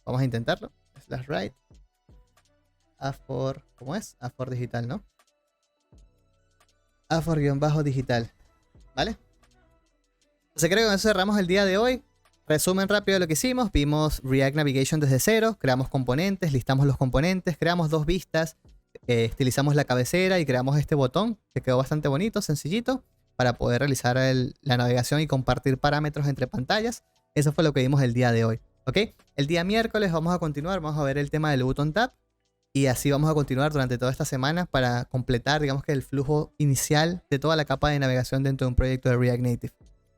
Vamos a intentarlo. Slash write. Afor, ¿cómo es? Afor Digital, ¿no? Afor-digital. ¿Vale? Entonces creo que con eso cerramos el día de hoy. Resumen rápido de lo que hicimos. Vimos React Navigation desde cero. Creamos componentes, listamos los componentes, creamos dos vistas, estilizamos la cabecera y creamos este botón que quedó bastante bonito, sencillito, para poder realizar la navegación y compartir parámetros entre pantallas. Eso fue lo que vimos el día de hoy, ¿ok? El día miércoles vamos a continuar, vamos a ver el tema del button tab, y así vamos a continuar durante toda esta semana para completar, digamos que el flujo inicial de toda la capa de navegación dentro de un proyecto de React Native.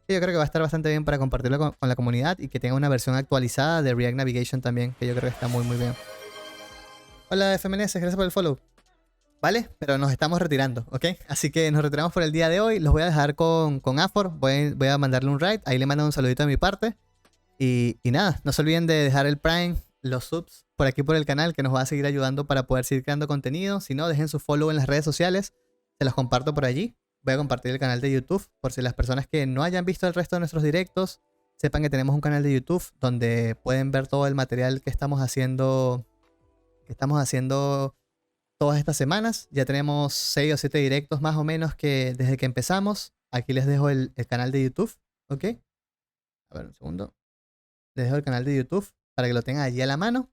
Yo creo que va a estar bastante bien para compartirlo con la comunidad y que tenga una versión actualizada de React Navigation también, que yo creo que está muy bien. Hola FMNS, gracias por el follow. ¿Vale? Pero nos estamos retirando, ¿ok? Así que nos retiramos por el día de hoy. Los voy a dejar con Afor. Voy a mandarle un raid. Ahí le mando un saludito de mi parte. Y nada, no se olviden de dejar el Prime, los subs por aquí por el canal, que nos va a seguir ayudando para poder seguir creando contenido. Si no, dejen su follow en las redes sociales. Se los comparto por allí. Voy a compartir el canal de YouTube por si las personas que no hayan visto el resto de nuestros directos sepan que tenemos un canal de YouTube donde pueden ver todo el material que estamos haciendo todas estas semanas. Ya tenemos 6 o 7 directos más o menos que desde que empezamos. Aquí les dejo el canal de YouTube, ¿ok? A ver, un segundo. Les dejo el canal de YouTube para que lo tengan allí a la mano,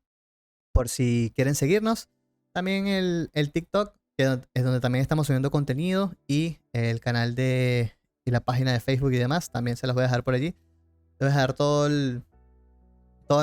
por si quieren seguirnos. También el TikTok, que es donde también estamos subiendo contenido, y el canal y la página de Facebook y demás, también se los voy a dejar por allí. Les voy a dejar todas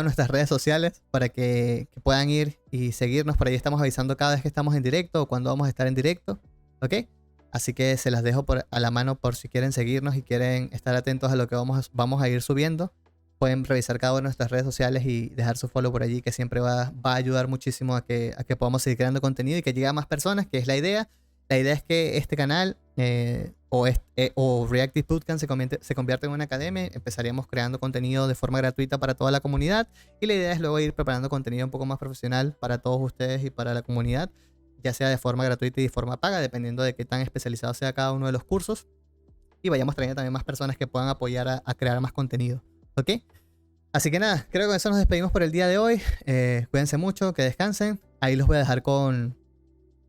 nuestras redes sociales para que puedan ir y seguirnos. Por ahí estamos avisando cada vez que estamos en directo o cuando vamos a estar en directo, ¿ok? Así que se las dejo a la mano por si quieren seguirnos y quieren estar atentos a lo que vamos a ir subiendo. Pueden revisar cada una de nuestras redes sociales y dejar su follow por allí, que siempre va a ayudar muchísimo a que podamos seguir creando contenido y que llegue a más personas, que es la idea. La idea es que este canal o Reactive Bootcamp se convierta en una academia. Empezaríamos creando contenido de forma gratuita para toda la comunidad, y la idea es luego ir preparando contenido un poco más profesional para todos ustedes y para la comunidad. ya sea de forma gratuita y de forma paga, dependiendo de qué tan especializado sea cada uno de los cursos. Y vayamos trayendo también más personas que puedan apoyar a crear más contenido. ¿Ok? Así que nada, creo que con eso nos despedimos por el día de hoy. Cuídense mucho, que descansen. Ahí los voy a dejar con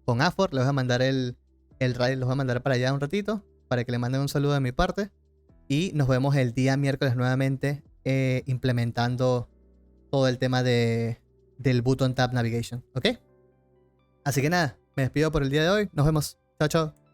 Afor. Les voy a mandar el raid, los voy a mandar para allá un ratito, para que le manden un saludo de mi parte. Y nos vemos el día miércoles nuevamente implementando todo el tema del Button Tab Navigation. ¿Ok? Así que nada, me despido por el día de hoy. Nos vemos. Chao, chao.